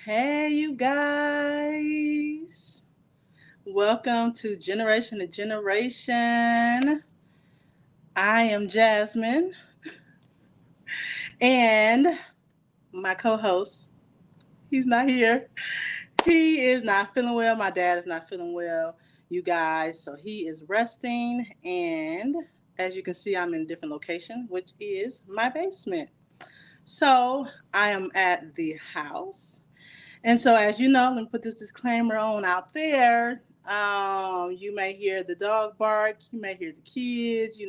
Hey, you guys. Welcome to Generation to Generation. I am Jasmine, and my co host, he's not here. He is not feeling well. My dad is not feeling well, you guys. So he is resting. And as you can see, I'm in a different location, which is my basement. So I am at the house. And so, as you know, let me put this disclaimer on out there. You may hear the dog bark, you may hear the kids.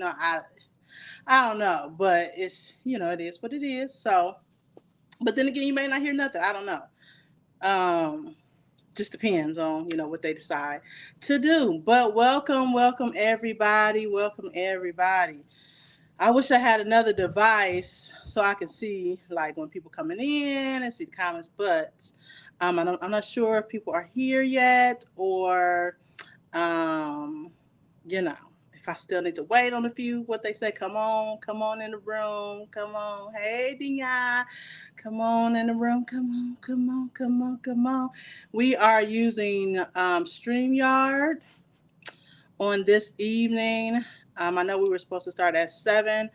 I don't know, but it is what it is. So, but then again, you may not hear nothing. I don't know. Um, just depends on what they decide to do. But welcome everybody, welcome everybody. I wish I had another device so I could see like when people coming in and see the comments, but I'm not sure if people are here yet or um, you know if I still need to wait on a few. What they say, come on in the room, come on, hey Dion, come on in the room, come on. We are using StreamYard on this evening. I know we were supposed to start at 7.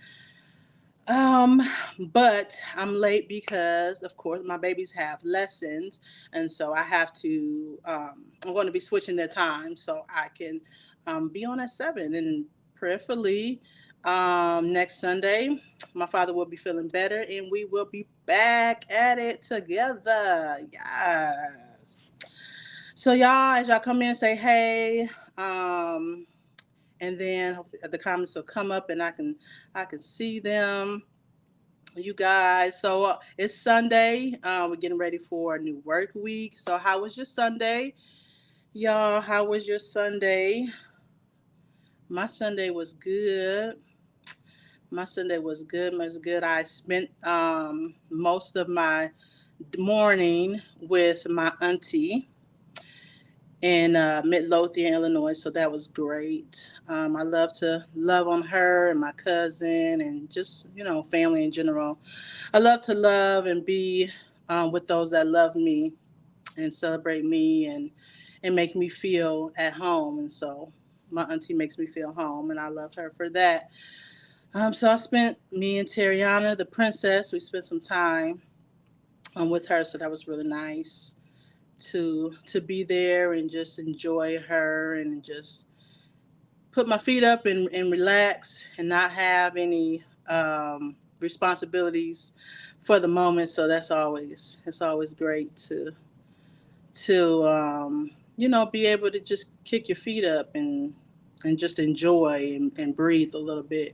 Um, but I'm late because, of course, my babies have lessons, and so I have to. I'm going to be switching their time so I can be on at 7, and prayerfully, next Sunday, my father will be feeling better, and we will be back at it together. Yes. So y'all, as y'all come in, say hey. And then hopefully the comments will come up, and I can see them, you guys. So it's Sunday. We're getting ready for a new work week. So how was your Sunday, y'all? How was your Sunday? My Sunday was good. My Sunday was good. Was good. I spent most of my morning with my auntie in Midlothian, Illinois. So that was great. I love to love on her and my cousin and just family in general. I love to love and be with those that love me and celebrate me and make me feel at home. And so my auntie makes me feel home, and I love her for that. So I spent me and Terriana, the princess, we spent some time with her. So that was really nice to be there and just enjoy her and just put my feet up and relax and not have any responsibilities for the moment. So it's always great to be able to just kick your feet up and just enjoy and breathe a little bit.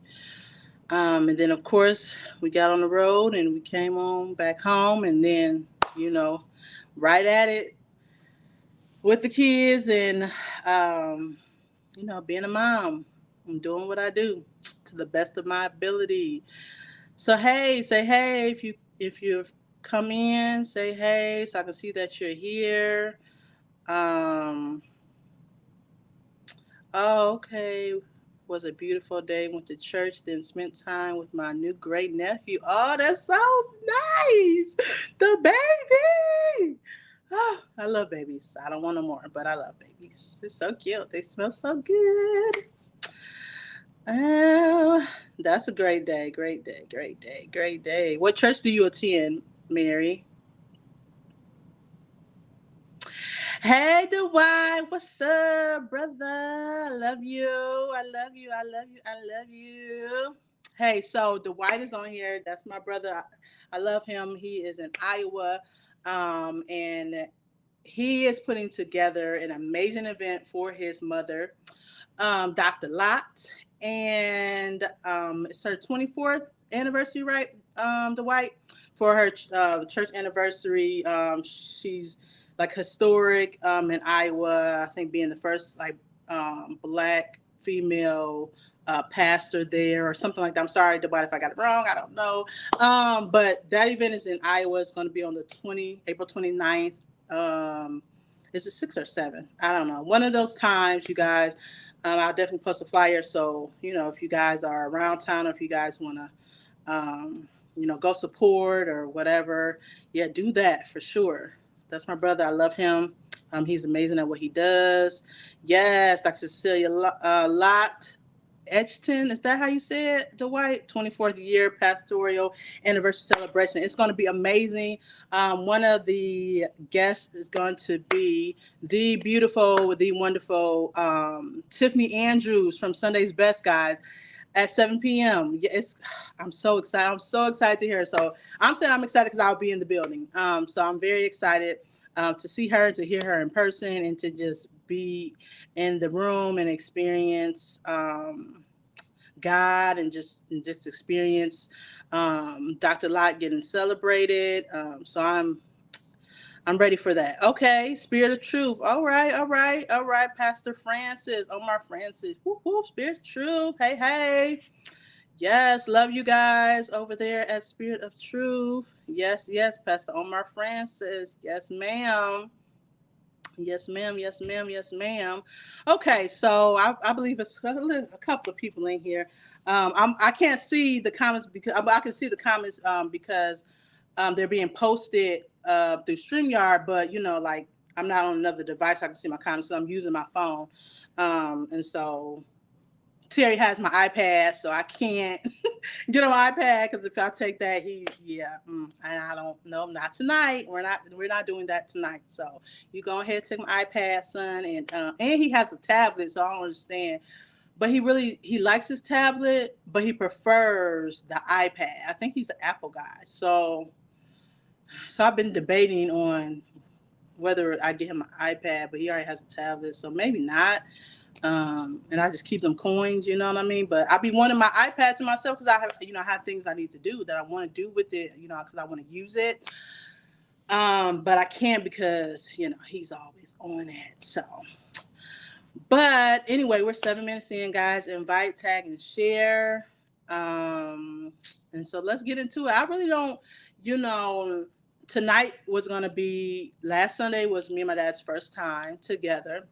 And then of course we got on the road and we came on back home, and then you know right at it with the kids and being a mom. I'm doing what I do to the best of my ability. So hey, say hey if you come in, say hey so I can see that you're here. Um, oh, okay. Was a beautiful day. Went to church, then spent time with my new great nephew. Oh, that sounds nice. The baby. Oh, I love babies. I don't want no more, but I love babies. It's so cute. They smell so good. Oh, that's a great day. Great day. Great day. Great day. What church do you attend, Mary? Hey, Dwight. What's up, brother? I love you. I love you. I love you. I love you. Hey, so Dwight is on here. That's my brother. I love him. He is in Iowa. And he is putting together an amazing event for his mother, Dr. Lot. And it's her 24th anniversary, right, Dwight? For her church anniversary. She's like historic in Iowa, I think being the first like black female pastor there or something like that. I'm sorry, Dwight, if I got it wrong. I don't know. But that event is in Iowa. It's going to be on the April 29th. Is it 6 or 7? I don't know. One of those times, you guys. I'll definitely post a flyer. So, if you guys are around town or if you guys want to, go support or whatever, yeah, do that for sure. That's my brother. I love him. He's amazing at what he does. Yes, Dr. Cecilia Lott Edgerton. Is that how you say it, Dwight? 24th year pastoral anniversary celebration. It's going to be amazing. One of the guests is going to be the beautiful, the wonderful Tiffany Andrews from Sunday's Best, guys, at 7 p.m. Yeah, I'm so excited. I'm so excited to hear. So I'm saying I'm excited because I'll be in the building. So I'm very excited to see her, to hear her in person, and to just be in the room and experience God, and just experience Dr. Lott getting celebrated. So I'm ready for that. Okay, Spirit of Truth. All right, all right, all right. Pastor Francis, Omar Francis. Whoop, whoop, Spirit of Truth. Hey, hey. Yes, love you guys over there at Spirit of Truth. Yes, yes, Pastor Omar Francis. Yes, ma'am. Yes, ma'am. Yes, ma'am. Yes, ma'am. Okay, so I believe it's a couple of people in here. I can't see the comments because I can see the comments because they're being posted through StreamYard, but like I'm not on another device. I can see my comments, so I'm using my phone. And so Terry has my iPad, so I can't get on my iPad because if I take that, and I don't know, not tonight. We're not doing that tonight. So you go ahead, take my iPad, son, and he has a tablet, so I don't understand. But he likes his tablet, but he prefers the iPad. I think he's an Apple guy, so I've been debating on whether I get him an iPad, but he already has a tablet, so maybe not. And I just keep them coins, you know what I mean? But I be wanting my iPad to myself because I have things I need to do that I want to do with it, because I want to use it. But I can't because he's always on it. So, but anyway, we're 7 minutes in, guys. Invite, tag, and share. And so let's get into it. I really don't, you know. Tonight was going to be, last Sunday was me and my dad's first time together.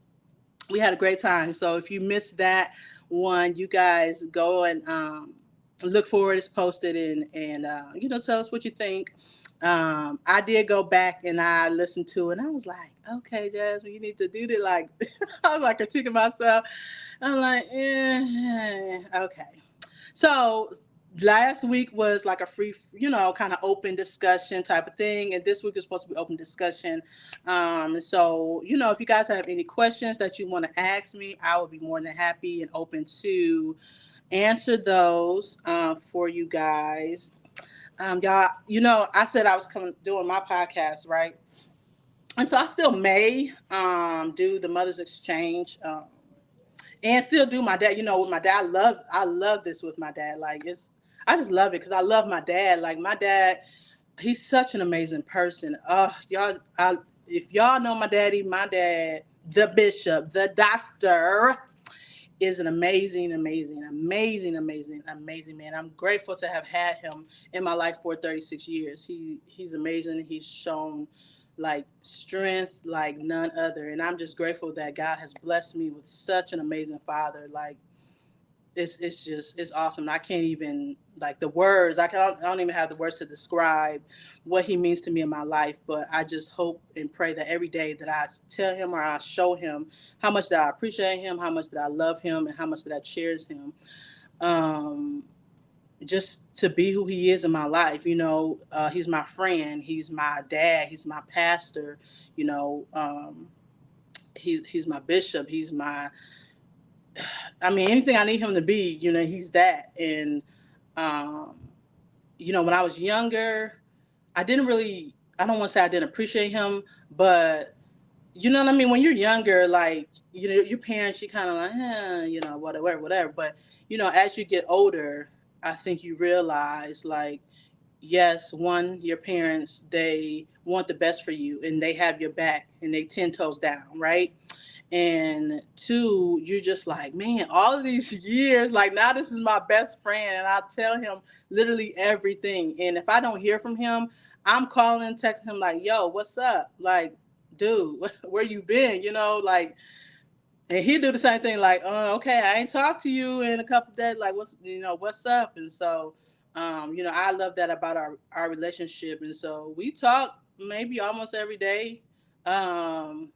We had a great time. So if you missed that one, you guys go and look for it. It's posted, and tell us what you think. I did go back and I listened to it, and I was like, okay, Jasmine, you need to do that. Like, I was like critiquing myself. I'm like, okay. So last week was like a free, kind of open discussion type of thing. And this week is supposed to be open discussion. So, if you guys have any questions that you want to ask me, I will be more than happy and open to answer those for you guys. Y'all, I said I was coming doing my podcast, right? And so I still may do the Mother's Exchange. And still do my dad. With my dad, I love this with my dad. Like I just love it because I love my dad. Like my dad, he's such an amazing person. If y'all know my dad, the bishop, the doctor, is an amazing, amazing, amazing, amazing, amazing man. I'm grateful to have had him in my life for 36 years. He's amazing. He's shown like strength like none other, and I'm just grateful that God has blessed me with such an amazing father. Like it's awesome. I can't even like the words. I don't even have the words to describe what he means to me in my life. But I just hope and pray that every day that I tell him or I show him how much that I appreciate him, how much that I love him, and how much that I cherish him. Um, just to be who he is in my life. He's my friend. He's my dad. He's my pastor. You know, he's my bishop. He's my anything I need him to be, he's that. And, um, when I was younger, I don't want to say I didn't appreciate him, but you know what I mean? When you're younger, like, your parents, you kind of like, whatever, whatever. But, as you get older, I think you realize, like, yes, one, your parents, they want the best for you and they have your back and they 10 toes down, right? And two, you're just like, man, all of these years, like now this is my best friend, and I tell him literally everything. And if I don't hear from him, I'm calling, texting him like, yo, what's up? Like, dude, where you been? Like, and he do the same thing, like, okay, I ain't talked to you in a couple of days. Like, what's up? And so, I love that about our relationship. And so we talk maybe almost every day. Um,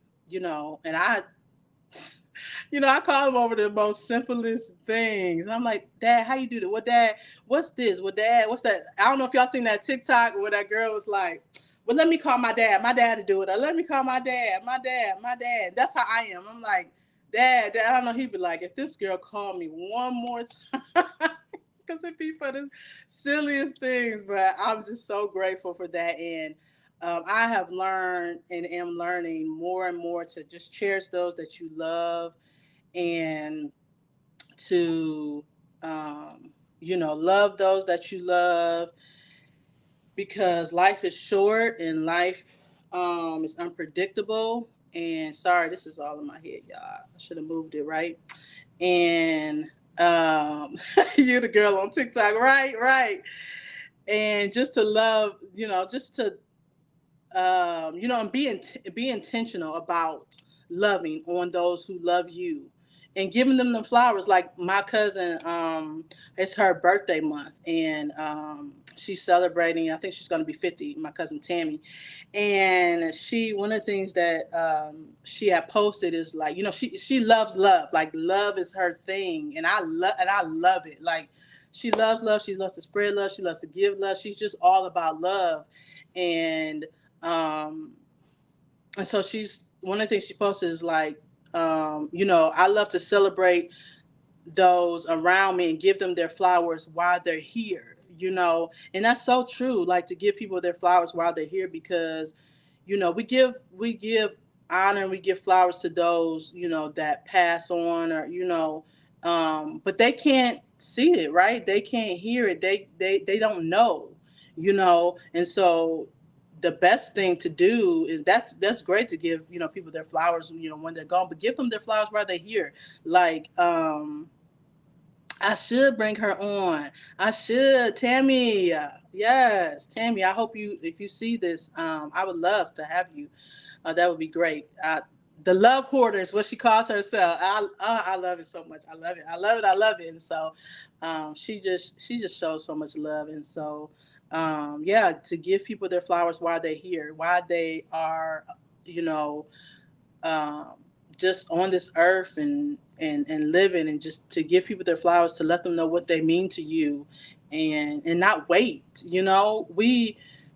and I call him over the most simplest things. And I'm like, Dad, how you do that? What, Dad? What's this? What, Dad? What's that? I don't know if y'all seen that TikTok where that girl was like, well, let me call my dad. My dad to do it. Or let me call my dad. My dad. My dad. That's how I am. I'm like, Dad. I don't know. He'd be like, if this girl called me one more time, because it be for the silliest things. But I'm just so grateful for that. And I have learned and am learning more and more to just cherish those that you love, and to love those that you love, because life is short and life is unpredictable. And sorry, this is all in my head, y'all. I should have moved it right. And you the girl on TikTok, right. And just to love, just to and be intentional about loving on those who love you, and giving them the flowers. Like my cousin, it's her birthday month, and she's celebrating. I think she's going to be 50. My cousin Tammy, and one of the things that she had posted is like, she loves love. Like love is her thing, and I love it. Like she loves love. She loves to spread love. She loves to give love. She's just all about love, and um, and so she's one of the things she posted is like, I love to celebrate those around me and give them their flowers while they're here, and that's so true. Like to give people their flowers while they're here, because, we give honor and we give flowers to those, that pass on, or, but they can't see it, right? They can't hear it. They don't know, and so the best thing to do is that's great to give, people their flowers, when they're gone, but give them their flowers while they're here. Like, I should bring her on. I should. Tammy. Yes, Tammy. I hope if you see this, I would love to have you. That would be great. The love hoarder is what she calls herself. I love it so much. I love it. I love it. I love it. And so, she just shows so much love. And so, yeah, to give people their flowers while they're here, while they are, you know, um, just on this earth, and living, and just to give people their flowers, to let them know what they mean to you, and not wait.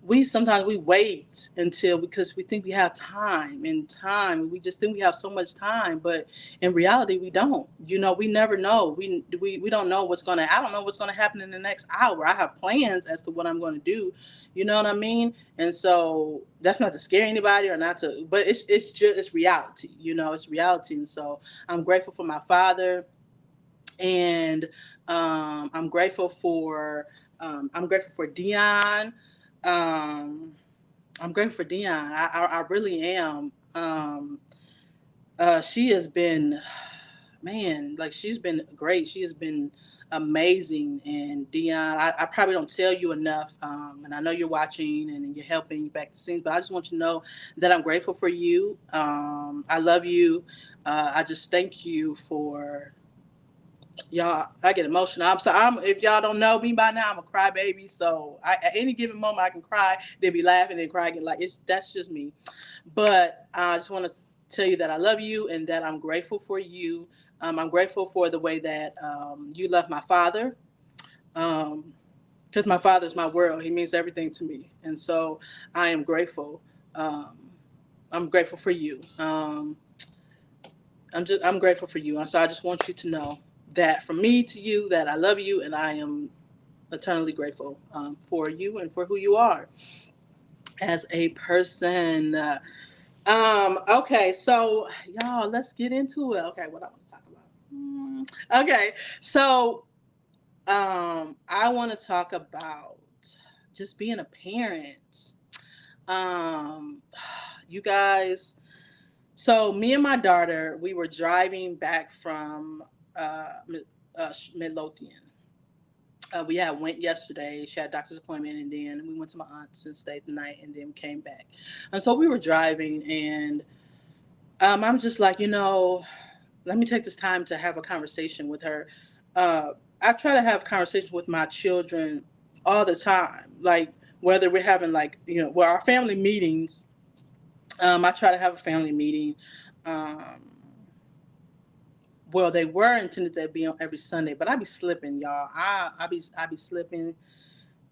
We sometimes we wait until, because we think we have time. We just think we have so much time, but in reality we don't. We never know. We don't know what's going to, I don't know what's going to happen in the next hour. I have plans as to what I'm going to do. You know what I mean? And so that's not to scare anybody, or not to, but it's just, it's reality. It's reality. And so I'm grateful for my father, and I'm grateful for Dion. um, I'm grateful for Dion. I really am. She has been, man, like she's been great. She has been amazing. And Dion, I probably don't tell you enough. And I know you're watching and you're helping back the scenes, but I just want you to know that I'm grateful for you. I love you. I just thank you for y'all. I get emotional. If y'all don't know me by now, I'm a crybaby. So at any given moment, I can cry, then be laughing and cry again. Like that's just me. But I just want to tell you that I love you and that I'm grateful for you. I'm grateful for the way that you love my father. Because my father is my world. He means everything to me, and so I am grateful. Um, I'm grateful for you. I'm grateful for you, and so I just want you to know that from me to you, that I love you and I am eternally grateful for you and for who you are as a person. Okay, so y'all, let's get into it. Okay, what I want to talk about. Okay, so I want to talk about just being a parent. Um, you guys. So me and my daughter, we were driving back from Midlothian. We had went yesterday. She had a doctor's appointment, and then we went to my aunt's and stayed the night, and then came back. And so we were driving, and I'm just like, let me take this time to have a conversation with her. I try to have conversations with my children all the time, like whether we're having, like, our family meetings. I try to have a family meeting. Um, well, they were intended to be on every Sunday, but I be slipping, y'all. I be slipping.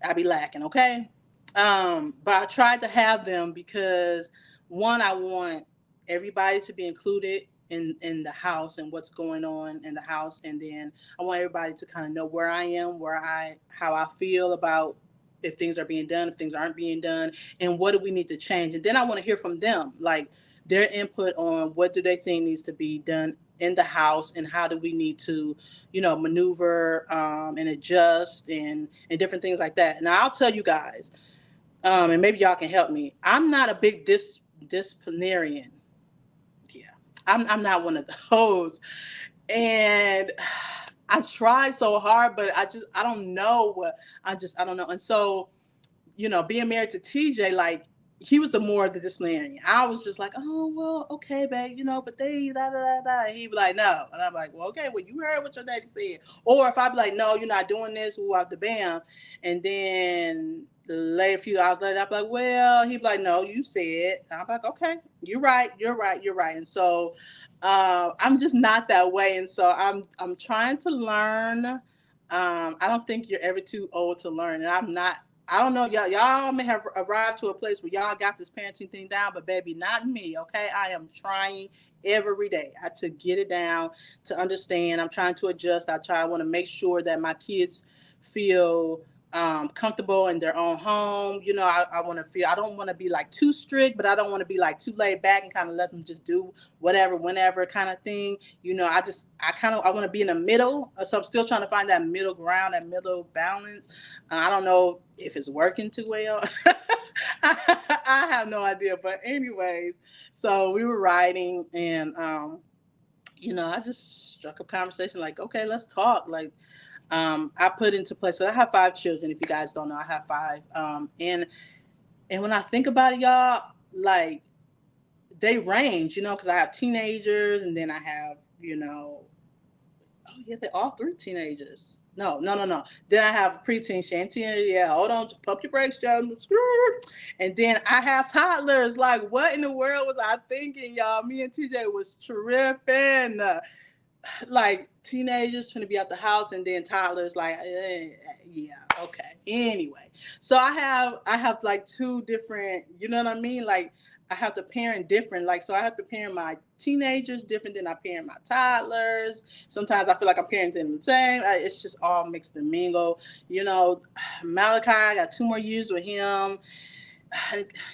I be lacking, okay? But I tried to have them because one, I want everybody to be included in the house and what's going on in the house, and then I want everybody to kind of know where I am, how I feel about if things are being done, if things aren't being done, and what do we need to change. And then I want to hear from them, like their input on what do they think needs to be done in the house, and how do we need to maneuver and adjust and different things like that. And I'll tell you guys, and maybe y'all can help me. I'm not a big disciplinarian. Yeah, I'm not one of those. And I tried so hard, but I don't know what I don't know. And so being married to TJ, like he was the more of the disciplinarian. I was just like, oh well, okay, babe, but they da da da da. And he'd be like, no, and I'm like, well, okay, well, you heard what your daddy said. Or if I'd be like, no, you're not doing this, we'll have the bam, and then later, a few hours later, I'd be like, well, he'd be like, no, you said. And I'm like, okay, you're right, you're right, you're right. And so I'm just not that way, and so I'm trying to learn. I don't think you're ever too old to learn, and I'm not. I don't know, y'all may have arrived to a place where y'all got this parenting thing down, but baby, not me. Okay, I am trying every day to get it down, to understand. I'm trying to adjust. I want to make sure that my kids feel comfortable in their own home. I want to feel. I don't want to be like too strict, but I don't want to be like too laid back and kind of let them just do whatever, whenever kind of thing. I want to be in the middle. So I'm still trying to find that middle ground, that middle balance. I don't know if it's working too well. I have no idea. But anyways, so we were riding, and I just struck up conversation like, okay, let's talk. Like, I put into place. So I have 5 children. If you guys don't know, I have 5. And when I think about it, y'all, like they range, because I have teenagers, and then I have, oh yeah, they're all 3 teenagers. No, no, no, no. Then I have preteen, Shanty. Yeah, hold on, pump your brakes, John. And then I have toddlers. Like, what in the world was I thinking, y'all? Me and TJ was tripping. Like teenagers trying to be out the house, and then toddlers like yeah, okay, anyway. So I have like 2 different, you know what I mean, like I have to parent different, like so I have to parent my teenagers different than I parent my toddlers. Sometimes I feel like I'm parenting them the same. It's just all mixed and mingle. Malachi, I got 2 more years with him.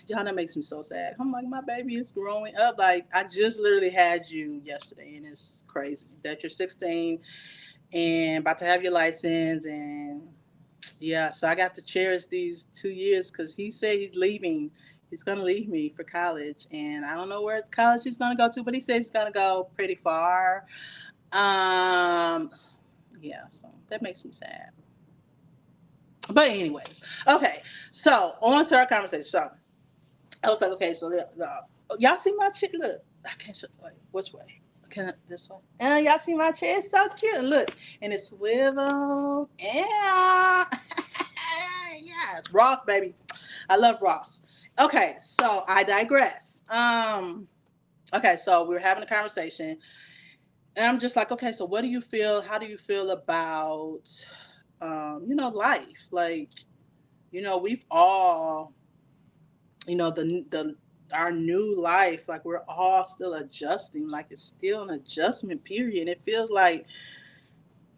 Y'all, that makes me so sad. I'm like, my baby is growing up. Like, I just literally had you yesterday, and it's crazy that you're 16 and about to have your license. And yeah, so I got to cherish these 2 years because he said he's leaving. He's going to leave me for college, and I don't know where college he's going to go to, but he says he's going to go pretty far. Um, yeah, so that makes me sad. But anyways, okay, so on to our conversation. So I was like, okay, so y'all see my chair? Look, I can't show. Wait, which way? Can I, this way? Y'all see my chair? It's so cute. Look, and it's swivel. Yeah, yes, Ross, baby. I love Ross. Okay, so I digress. Okay, so we were having a conversation, and I'm just like, okay, so what do you feel? How do you feel about, life? Like, we've all the our new life, like we're all still adjusting, like it's still an adjustment period. It feels like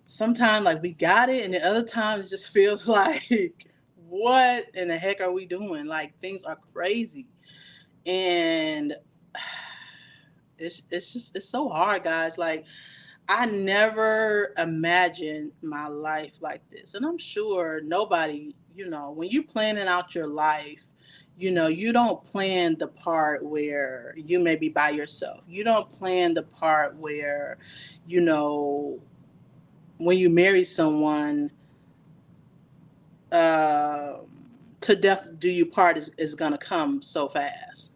sometimes like we got it, and the other times it just feels like what in the heck are we doing? Like things are crazy, and it's so hard, guys. Like I never imagined my life like this. And I'm sure nobody, when you planning out your life, you don't plan the part where you may be by yourself. You don't plan the part where, you know, when you marry someone, uh, to death do you part is going to come so fast.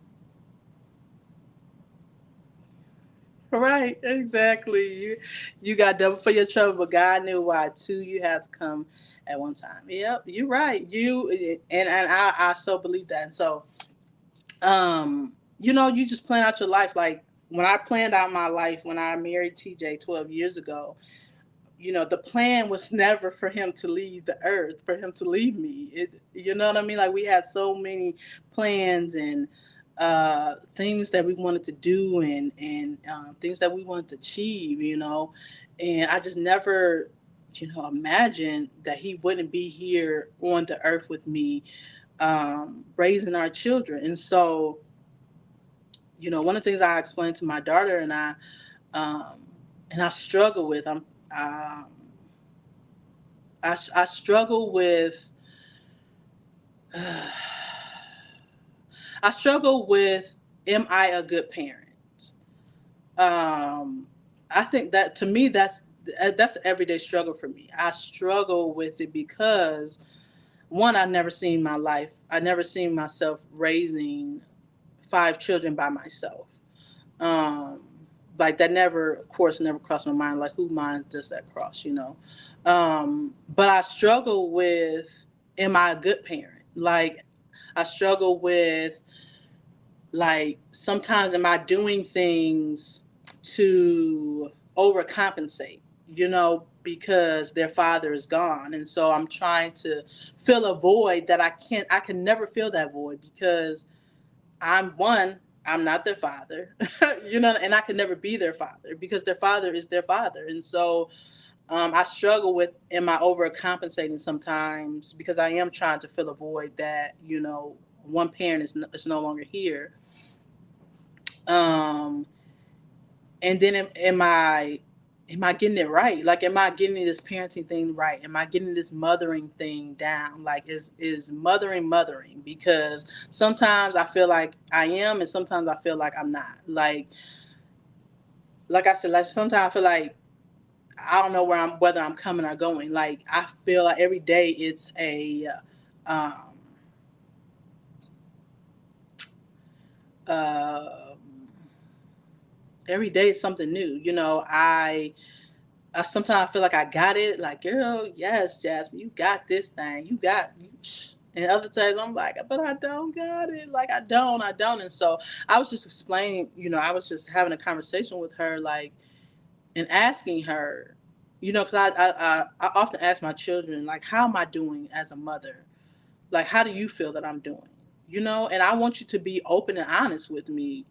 Right, exactly. You got double for your trouble, but God knew why 2 you had to come at one time. Yep, you're right. You and I so believe that. And so you just plan out your life. Like when I planned out my life, when I married TJ 12 years ago, the plan was never for him to leave the earth, for him to leave me. You know what I mean? Like we had so many plans and things that we wanted to do and things that we wanted to achieve, and I just never, imagined that he wouldn't be here on the earth with me, raising our children. And so, one of the things I explained to my daughter um, and I struggle with, um, I struggle with I struggle with, am I a good parent? Um, I think that to me that's an everyday struggle for me. I struggle with it because one, I've never seen my life. I never seen myself raising five children by myself. Um, like that never, of course, never crossed my mind. Like who mind does that cross? But I struggle with, am I a good parent? Like I struggle with, like, sometimes am I doing things to overcompensate, because their father is gone. And so I'm trying to fill a void that I can never fill that void because I'm not their father, and I can never be their father because their father is their father. And so I struggle with, am I overcompensating sometimes because I am trying to fill a void that, one parent is no longer here. Um, and then am I getting it right? Like, am I getting this parenting thing right? Am I getting this mothering thing down? Like, is mothering? Because sometimes I feel like I am, and sometimes I feel like I'm not. Like I said, like sometimes I feel like I don't know whether I'm coming or going. Like I feel like every day it's um, uh, every day it's something new. I sometimes feel like I got it. Like, girl, yes, Jasmine, you got this thing. You got. And other times I'm like, but I don't got it. Like I don't. And so I was just explaining. I was just having a conversation with her, like, and asking her, because I often ask my children, like, how am I doing as a mother? Like, how do you feel that I'm doing? And I want you to be open and honest with me,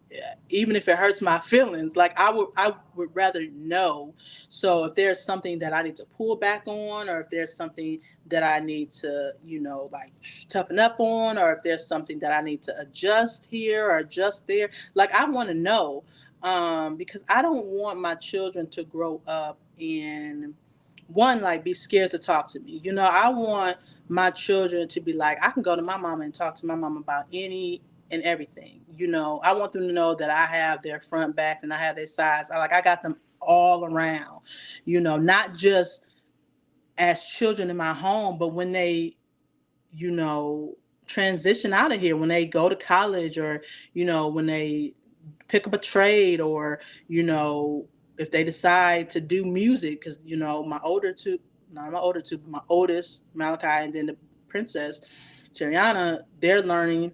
even if it hurts my feelings. Like, I would rather know. So if there's something that I need to pull back on, or if there's something that I need to, like, toughen up on, or if there's something that I need to adjust here or adjust there, like, I want to know, because I don't want my children to grow up and, one, like, be scared to talk to me. I want my children to be like, I can go to my mama and talk to my mama about any and everything. I want them to know that I have their front, backs, and I have their sides. I got them all around, not just as children in my home, but when they, you know, transition out of here, when they go to college, or, when they pick up a trade, or, you know, if they decide to do music, because, my older two, not my older two, but my oldest, Malachi, and then the princess, Tariana, they're learning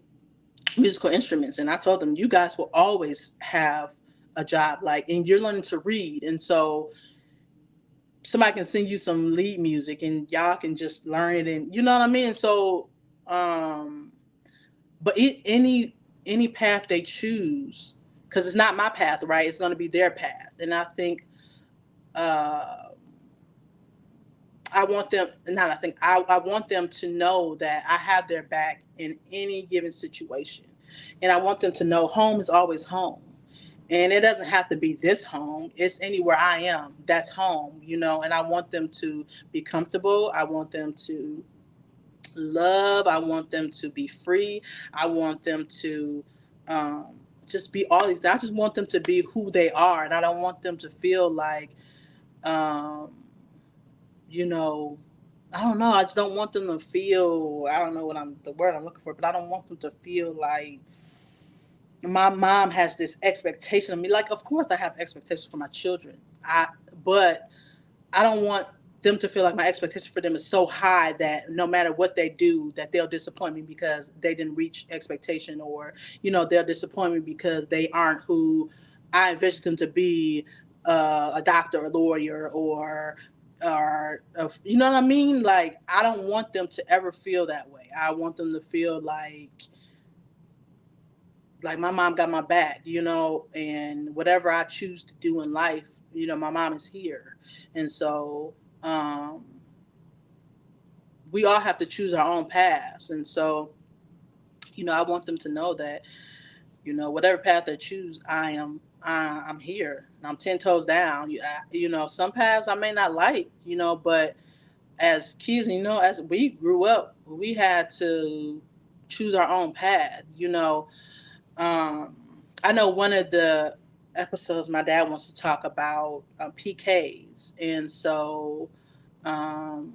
musical instruments. And I told them, you guys will always have a job, like, and you're learning to read. And so somebody can sing you some lead music and y'all can just learn it, and you know what I mean? So, um, but any path they choose, because it's not my path, right? It's going to be their path. And I think, uh, I want them, not I think, I want them to know that I have their back in any given situation. And I want them to know home is always home. And it doesn't have to be this home. It's anywhere I am. That's home, and I want them to be comfortable. I want them to love. I want them to be free. I want them to, just be all these. I just want them to be who they are. And I don't want them to feel like, um, you know, I don't know. I just don't want them to feel. I don't know the word I'm looking for, but I don't want them to feel like my mom has this expectation of me. Like, of course, I have expectations for my children. But I don't want them to feel like my expectation for them is so high that no matter what they do, that they'll disappoint me because they didn't reach expectation, or they'll disappoint me because they aren't who I envisioned them to be, a doctor, a lawyer, or you know what I mean? Like, I don't want them to ever feel that way. I want them to feel like my mom got my back, and whatever I choose to do in life, my mom is here. And so, um, we all have to choose our own paths. And so, I want them to know that, whatever path they choose, I'm here and I'm 10 toes down. Some paths I may not like, but as kids, as we grew up, we had to choose our own path. Um, I know one of the episodes my dad wants to talk about PKs. And so, um,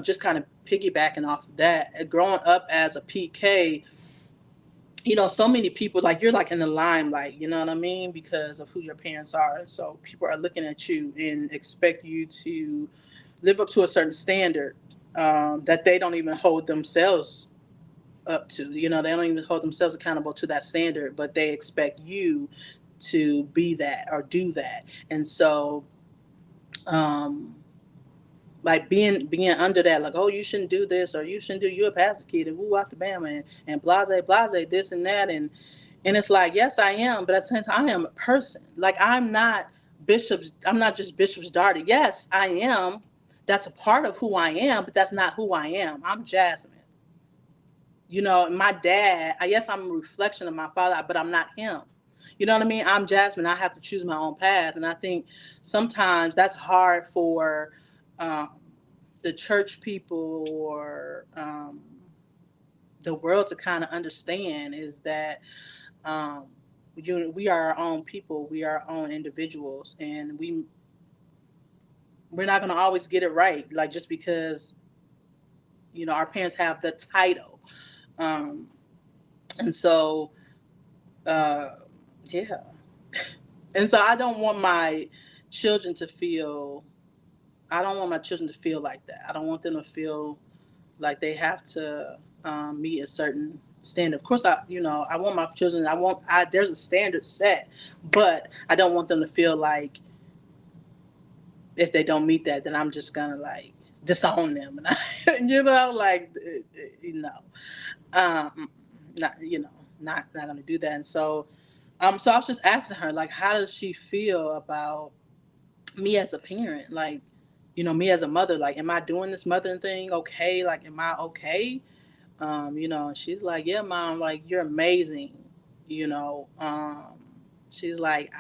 just kind of piggybacking off of that, growing up as a PK, so many people, like, you're like in the limelight, you know what I mean? Because of who your parents are. And so people are looking at you and expect you to live up to a certain standard that they don't even hold themselves up to. They don't even hold themselves accountable to that standard, but they expect you to be that or do that. And so, um, like being under that, like, oh, you shouldn't do this, or you shouldn't do, you're a pastor kid, and woo out the bama, and blase, this and that, and it's like, yes, I am, but at the same time, I am a person. Like, I'm not just Bishop's daughter. Yes, I am. That's a part of who I am, but that's not who I am. I'm Jasmine. My dad, I guess I'm a reflection of my father, but I'm not him. You know what I mean? I'm Jasmine. I have to choose my own path. And I think sometimes that's hard for um, the church people, or the world to kind of understand, is that um, we are our own people. We are our own individuals. And we're not going to always get it right. Like, just because, our parents have the title. Um, and so, uh, yeah. And so children to feel, I don't want my children to feel like that. I don't want them to feel like they have to meet a certain standard. Of course, I want my children, there's a standard set, but I don't want them to feel like if they don't meet that, then I'm just gonna like disown them. And like, um, not, not gonna do that. And so, so I was just asking her, like, how does she feel about me as a parent? Like, me as a mother, like, am I doing this mothering thing okay? Like, am I okay? And she's like, yeah, mom, like, you're amazing. You know, she's like,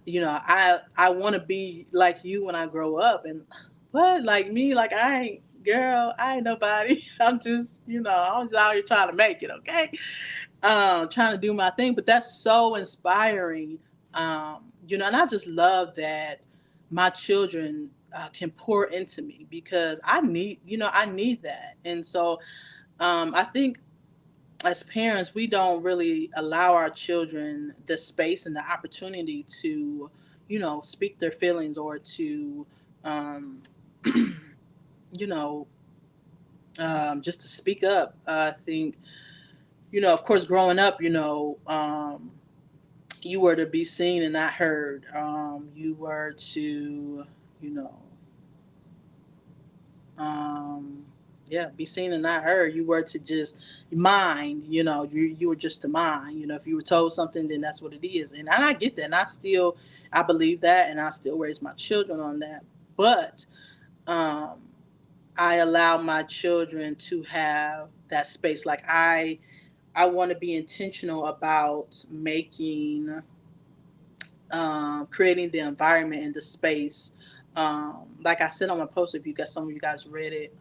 I want to be like you when I grow up. And what, like me, like, I ain't nobody. I'm just out here trying to make it. Okay. Trying to do my thing, but that's so inspiring. And I just love that my children can pour into me, because I need that. And so, I think as parents, we don't really allow our children the space and the opportunity to, speak their feelings, or to, um, you know, just to speak up. I think, of course, growing up, you were to be seen and not heard. You were to, you know, um, yeah, be seen and not heard. You were to just mind, you were just to mind. If you were told something, then that's what it is. And I get that. And I believe that, and I still raise my children on that. But um, I allow my children to have that space. Like, I want to be intentional about creating the environment and the space. Like I said on my post, if you got some of you guys read it,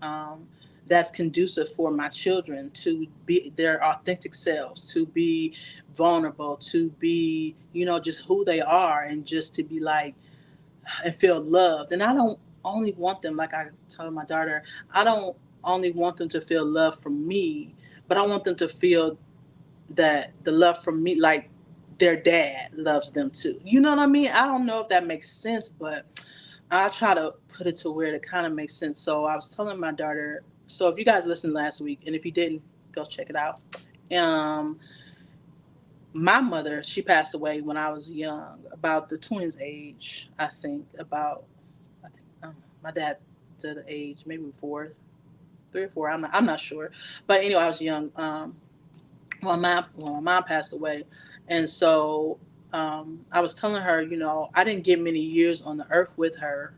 that's conducive for my children to be their authentic selves, to be vulnerable, to be, just who they are, and just to be like, and feel loved. And I don't only want them, like I told my daughter, I don't only want them to feel love from me, but I want them to feel that the love from me, like their dad loves them too. You know what I mean? I don't know if that makes sense, but I'll try to put it to where it kind of makes sense. So I was telling my daughter. So if you guys listened last week, and if you didn't, go check it out. Um, my mother, she passed away when I was young, about the twins' age. I think about, I think my dad to the age maybe 3 or 4. I'm not sure, but anyway, I was young. When my mom passed away, and so I was telling her, I didn't get many years on the earth with her,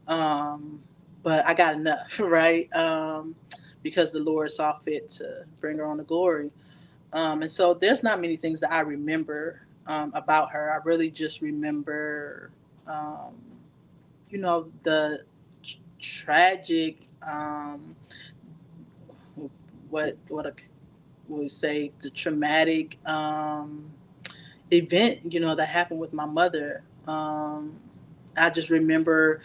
um, but I got enough, right? Because the Lord saw fit to bring her on to glory. And so there's not many things that I remember about her. I really just remember, um, the tragic, what we say, the traumatic event, that happened with my mother. I just remember,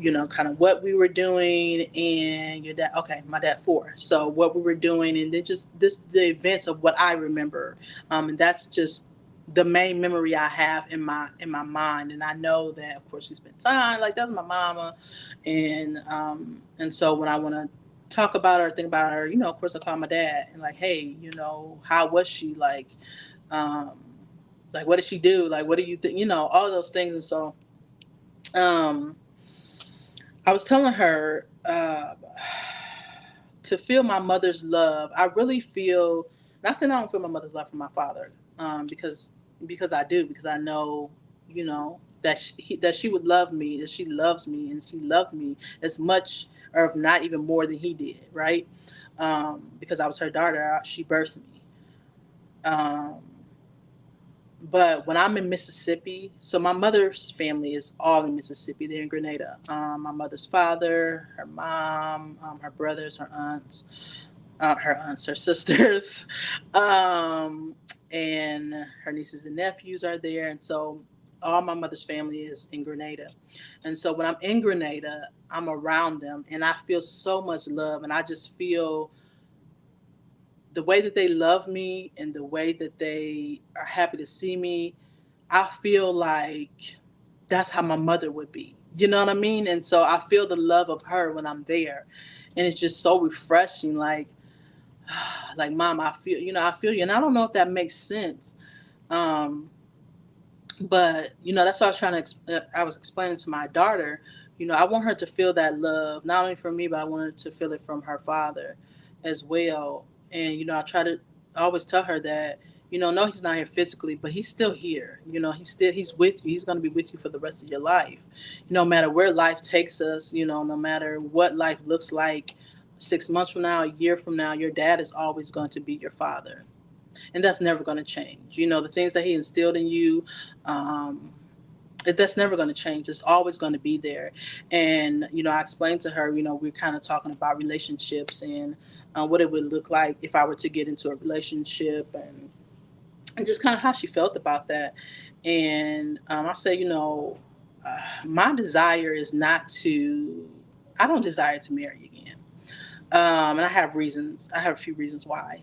kind of what we were doing, and your dad. Okay, my dad 4. So what we were doing, and then just the events of what I remember, and that's just the main memory I have in my mind. And I know that, of course, she spent time. Like, that's my mama, and so when I want to talk about her, think about her, of course, I call my dad and like, hey, how was she, um, like, what did she do? Like, what do you think? All those things. And so, um, I was telling her, to feel my mother's love. I really feel, not saying I don't feel my mother's love from my father, because I do, because I know, that she would love me, that she loves me, and she loved me as much, or if not even more than he did, right? Because I was her daughter, she birthed me. Um, but when I'm in Mississippi, so my mother's family is all in Mississippi. They're in Grenada. My mother's father, her mom, her brothers, her sisters, um, and her nieces and nephews are there. And so all my mother's family is in Grenada. And so when I'm in Grenada, I'm around them, and I feel so much love. And I just feel the way that they love me, and the way that they are happy to see me. I feel like that's how my mother would be. You know what I mean? And so I feel the love of her when I'm there. And it's just so refreshing. Like, mom, I feel you. And I don't know if that makes sense. Um, but that's what I was I was explaining to my daughter. I want her to feel that love, not only from me, but I want her to feel it from her father as well. And I always tell her that, no, he's not here physically, but he's still here. He's with you. He's going to be with you for the rest of your life. No matter where life takes us, no matter what life looks like 6 months from now, a year from now, your dad is always going to be your father, and that's never going to change. The things that he instilled in you, um, that's never going to change. It's always going to be there. And I explained to her, we're kind of talking about relationships, and what it would look like if I were to get into a relationship, and just kind of how she felt about that. And I say, my desire is not to. I don't desire to marry again. And I have reasons. I have a few reasons why.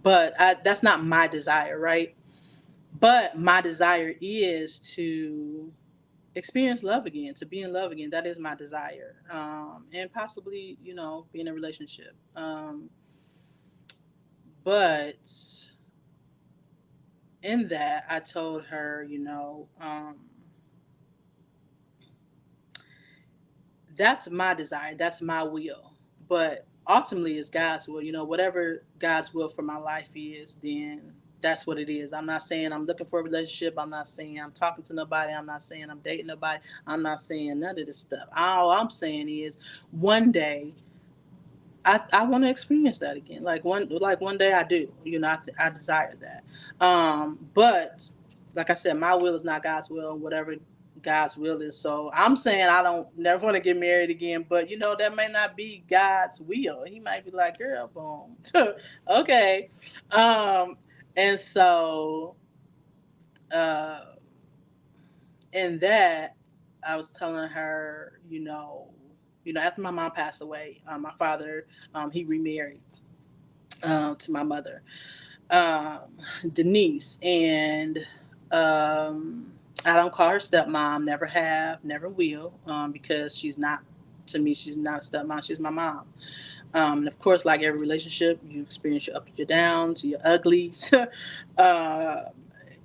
But that's not my desire, right? But my desire is to experience love again, to be in love again. That is my desire, and possibly, be in a relationship. But in that, I told her, that's my desire, that's my will. But ultimately, it's God's will. Whatever God's will for my life is, then that's what it is. I'm not saying I'm looking for a relationship. I'm not saying I'm talking to nobody. I'm not saying I'm dating nobody. I'm not saying none of this stuff. All I'm saying is, one day I want to experience that again. Like one day I do. I desire that. But like I said, my will is not God's will, and whatever God's will is. So I'm saying I don't never want to get married again. But that may not be God's will. He might be like, girl, boom, okay. Um, and so uh, in that, I was telling her, after my mom passed away, my father, he remarried, to my mother, um, Denise, and um, I don't call her stepmom, never have, never will, because she's not, to me, she's not a stepmom, she's my mom. And of course, like every relationship, you experience your ups, your downs, your uglies, uh,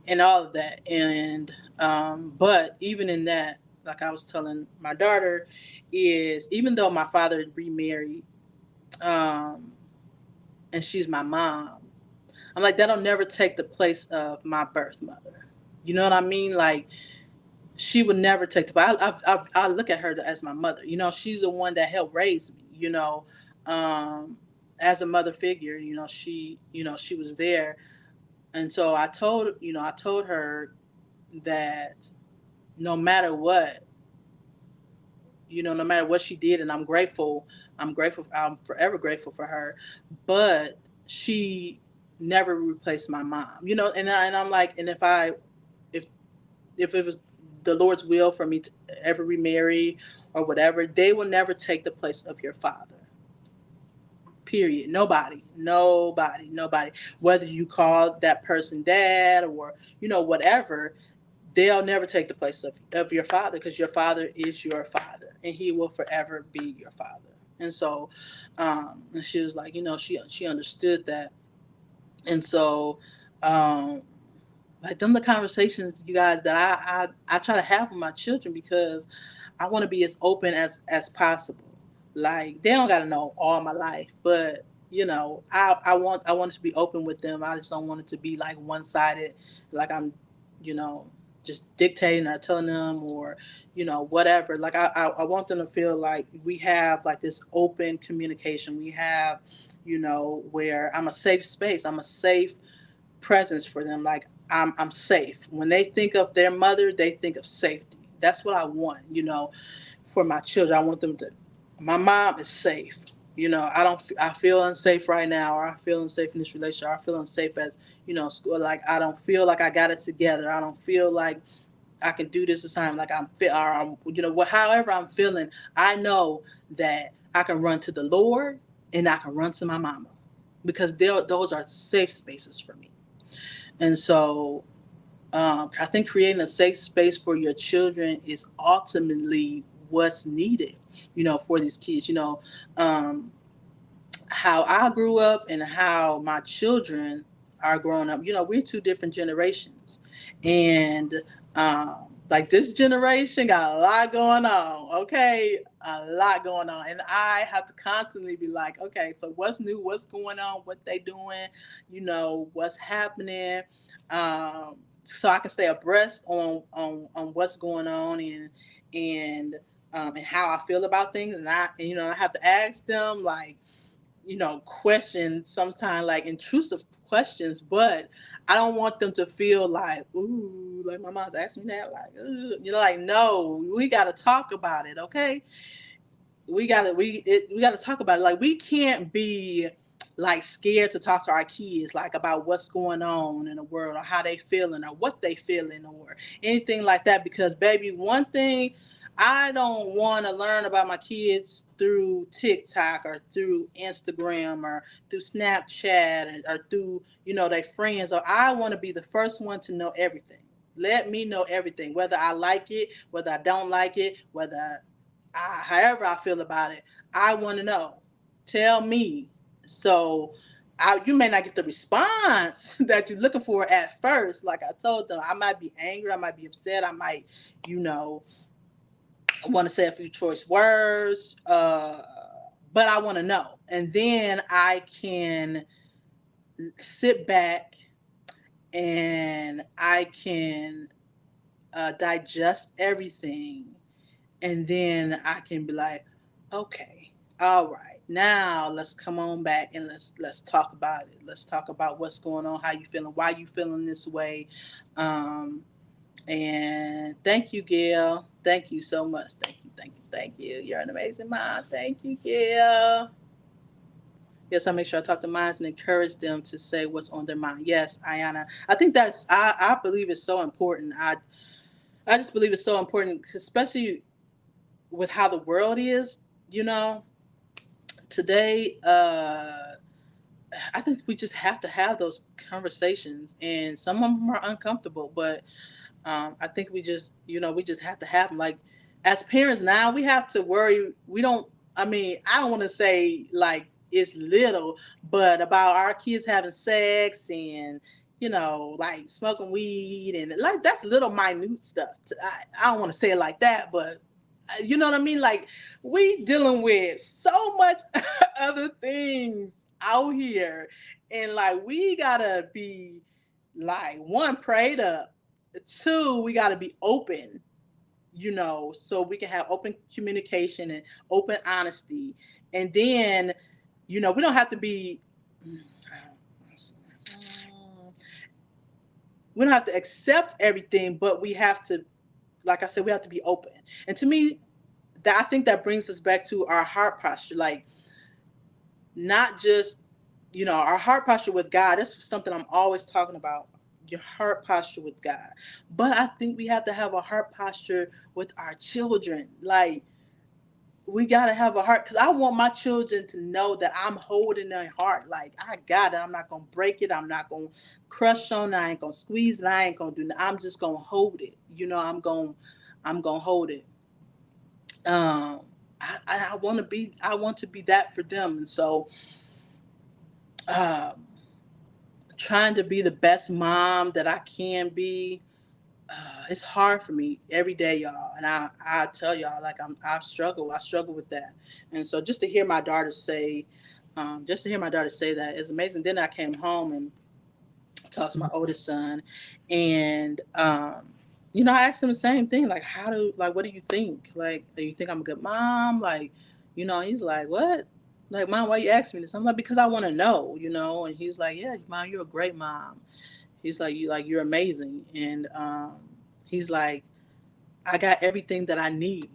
and all of that. And but even in that, like I was telling my daughter, is even though my father remarried, um, and she's my mom, I'm like that'll never take the place of my birth mother. You know what I mean? Like she would never take the. I look at her as my mother. You know, she's the one that helped raise me. Um, as a mother figure, she was there, and so I told her that no matter what, no matter what she did, and I'm grateful. I'm grateful. I'm forever grateful for her, but she never replaced my mom. And I'm like, and if if it was the Lord's will for me to ever remarry or whatever, they will never take the place of your father. Period. Nobody. Whether you call that person dad or whatever, they'll never take the place of your father, because your father is your father and he will forever be your father. And so, and she was like, she understood that. And so, um, like them the conversations, you guys, that I try to have with my children, because I want to be as open as possible. Like they don't got to know all my life, but I want to be open with them. I just don't want it to be like one sided, like I'm, you know, just dictating or telling them, or whatever. Like I want them to feel like we have like this open communication. We have, where I'm a safe space. I'm a safe presence for them. Like I'm safe. When they think of their mother, they think of safety. That's what I want, for my children. I want them to. My mom is safe. I don't. I feel unsafe right now, or I feel unsafe in this relationship. Or I feel unsafe as school. Like I don't feel like I got it together. I don't feel like I can do this assignment. Like I'm fit. Or however I'm feeling, I know that I can run to the Lord and I can run to my mama, because those are safe spaces for me. And so I think creating a safe space for your children is ultimately what's needed, for these kids. Um, how I grew up and how my children are growing up. We're two different generations. And like this generation got a lot going on, okay? A lot going on. And I have to constantly be like, okay, so what's new? What's going on? What they doing? What's happening? So I can stay abreast on what's going on, and how I feel about things. And I have to ask them, like, questions, sometimes like intrusive questions, but I don't want them to feel like, ooh, like my mom's asking me that, like, ooh, like, no, we got to talk about it, okay? We got to talk about it. Like, we can't be like scared to talk to our kids, like, about what's going on in the world, or how they feeling, or what they feeling, or anything like that. Because, baby, one thing I don't want to learn about my kids through TikTok, or through Instagram, or through Snapchat, or through their friends. Or I want to be the first one to know everything. Let me know everything, whether I like it, whether I don't like it, whether however I feel about it. I want to know. Tell me. So you may not get the response that you're looking for at first. Like I told them, I might be angry, I might be upset, I might, you know, want to say a few choice words, but I want to know. And then I can sit back and I can digest everything, and then I can be like, okay, all right, now let's come on back and let's talk about it. Let's talk about what's going on, how you feeling, why you feeling this way. Um, and thank you, Gail. Thank you so much. Thank you. You're an amazing mom. Thank you, Gail. Yes, I make sure I talk to minds and encourage them to say what's on their mind. Yes, Ayana. I think I believe it's so important. I just believe it's so important, especially with how the world is, you know, today. I think we just have to have those conversations, and some of them are uncomfortable, but I think we just have to have them. Like as parents now, we have to worry. We don't. I mean, I don't want to say like it's little, but about our kids having sex and like smoking weed and like that's little minute stuff. I don't want to say it like that, but you know what I mean. Like we dealing with so much other things out here, and like we gotta be like one prayed up. Two, we got to be open, so we can have open communication and open honesty. And then, we don't have to be, we don't have to accept everything, but we have to, like I said, we have to be open. And to me, that I think that brings us back to our heart posture. Like, not just our heart posture with God. That's something I'm always talking about, your heart posture with God. But I think we have to have a heart posture with our children. Like we got to have a heart, because I want my children to know that I'm holding their heart. Like I got it. I'm not gonna break it. I'm not gonna crush on it. I ain't gonna squeeze it. I ain't gonna do. I'm just gonna hold it. I'm gonna hold it. um I want to be that for them. And so um trying to be the best mom that I can be. It's hard for me every day, y'all. And I tell y'all, like I struggle with that. And so just to hear my daughter say that is amazing. Then I came home and talked to my oldest son, and I asked him the same thing, like what do you think? Like, do you think I'm a good mom? Like, he's like, what? Like, mom, why you asking me this? I'm like, because I want to know, And he's like, yeah, mom, you're a great mom. He's like you're amazing. And he's like, I got everything that I need.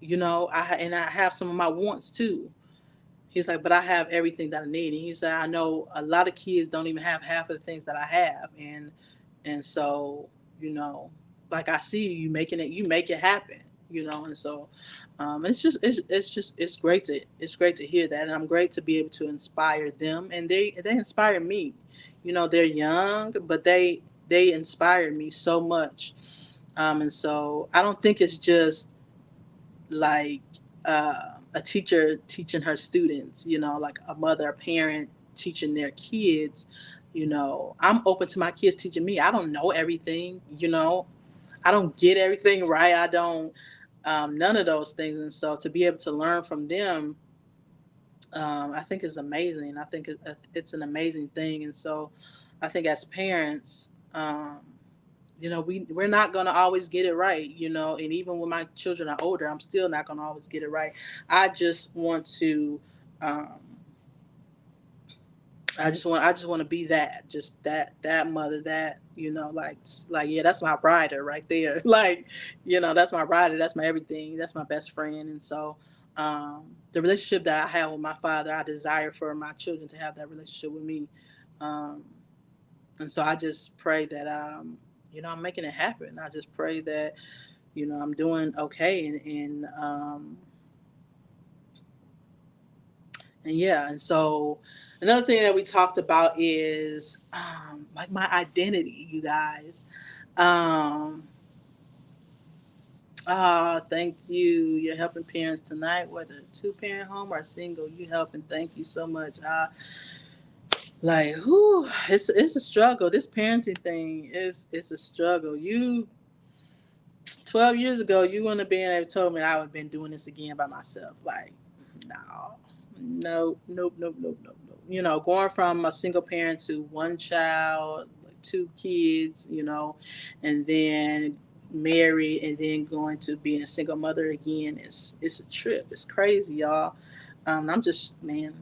I have some of my wants too. He's like, but I have everything that I need. And he said, I know a lot of kids don't even have half of the things that I have. And so, you know, like I see you making it, you make it happen, and so it's great to hear that. And I'm great to be able to inspire them, and they inspire me. They're young, but they inspire me so much. And so I don't think it's just like a teacher teaching her students, like a mother, a parent teaching their kids. I'm open to my kids teaching me. I don't know everything, I don't get everything right. I don't, none of those things. And so to be able to learn from them, I think is amazing. I think it's an amazing thing. And so I think as parents, we're not going to always get it right, and even when my children are older, I'm still not going to always get it right. I just want to, um, I just want to be that, just that mother, that, like, yeah, that's my rider right there. Like, that's my rider. That's my everything. That's my best friend. And so, the relationship that I have with my father, I desire for my children to have that relationship with me. Um, and so I just pray that, I'm making it happen. I just pray that, I'm doing okay. And yeah. And so another thing that we talked about is, like my identity, you guys. Um, Thank you. You're helping parents tonight, whether two-parent home or single. You helping. Thank you so much. Like, whew, it's a struggle. This parenting thing is it's a struggle. 12 years ago, you wouldn't have been able to told me I would have been doing this again by myself. Like, no, no, nope, nope, nope, nope, nope. Going from a single parent to one child, like two kids, and then married, and then going to being a single mother again, it's a trip. It's crazy, y'all. I'm just trying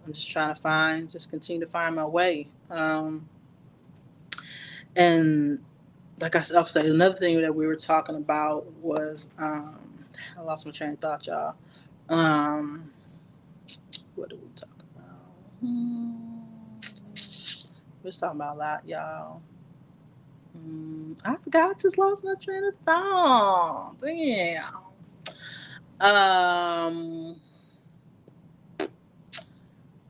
to just continue to find my way. And like I said, another thing that we were talking about was, I lost my train of thought, y'all. Um, what did we talk about? We was talking about a lot, y'all. I forgot. I just lost my train of thought. Damn. Um,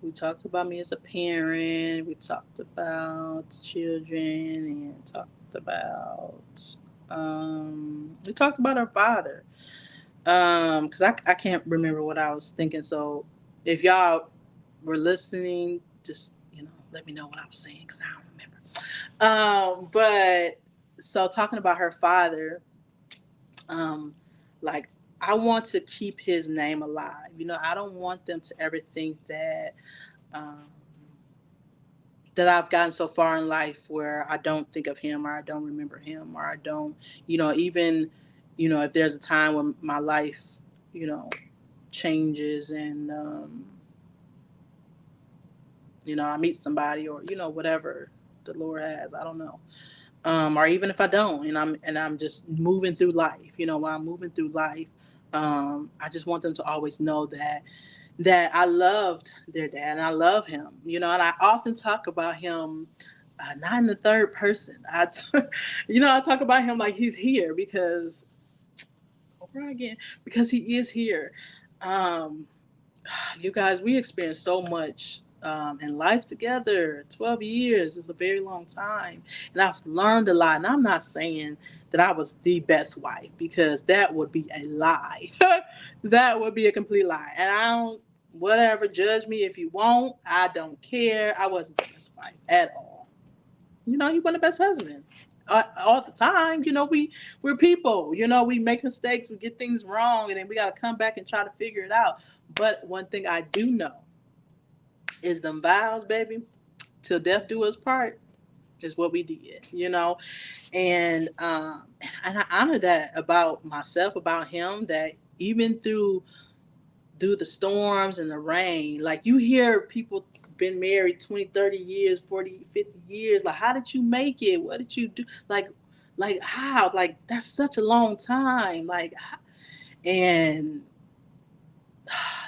we talked about me as a parent. We talked about children, and talked about We talked about her father. Because I can't remember what I was thinking. So if y'all were listening, just let me know what I was saying because I don't remember. But so talking about her father, um, like I want to keep his name alive. I don't want them to ever think um, that I've gotten so far in life where I don't think of him or I don't remember him or I don't, even, if there's a time when my life, you know, changes and, I meet somebody or, whatever the Lord has, I don't know. Or even if I don't, and I'm just moving through life, while I'm moving through life, I just want them to always know that I loved their dad and I love him, and I often talk about him, not in the third person. I talk about him like he's here because, over again, because he is here. Um, you guys, we experienced so much in life together. 12 years is a very long time. And I've learned a lot. And I'm not saying that I was the best wife because that would be a lie. That would be a complete lie. And I don't, whatever, judge me if you won't. I don't care. I wasn't the best wife at all. You weren't the best husband. All the time, we're people. We make mistakes, we get things wrong, and then we got to come back and try to figure it out. But one thing I do know is them vows, baby, till death do us part, is what we did. And and I honor that about myself, about him, that even through the storms and the rain, like you hear people been married 20, 30 years, 40, 50 years, like how did you make it, what did you do, like how, like that's such a long time, like, and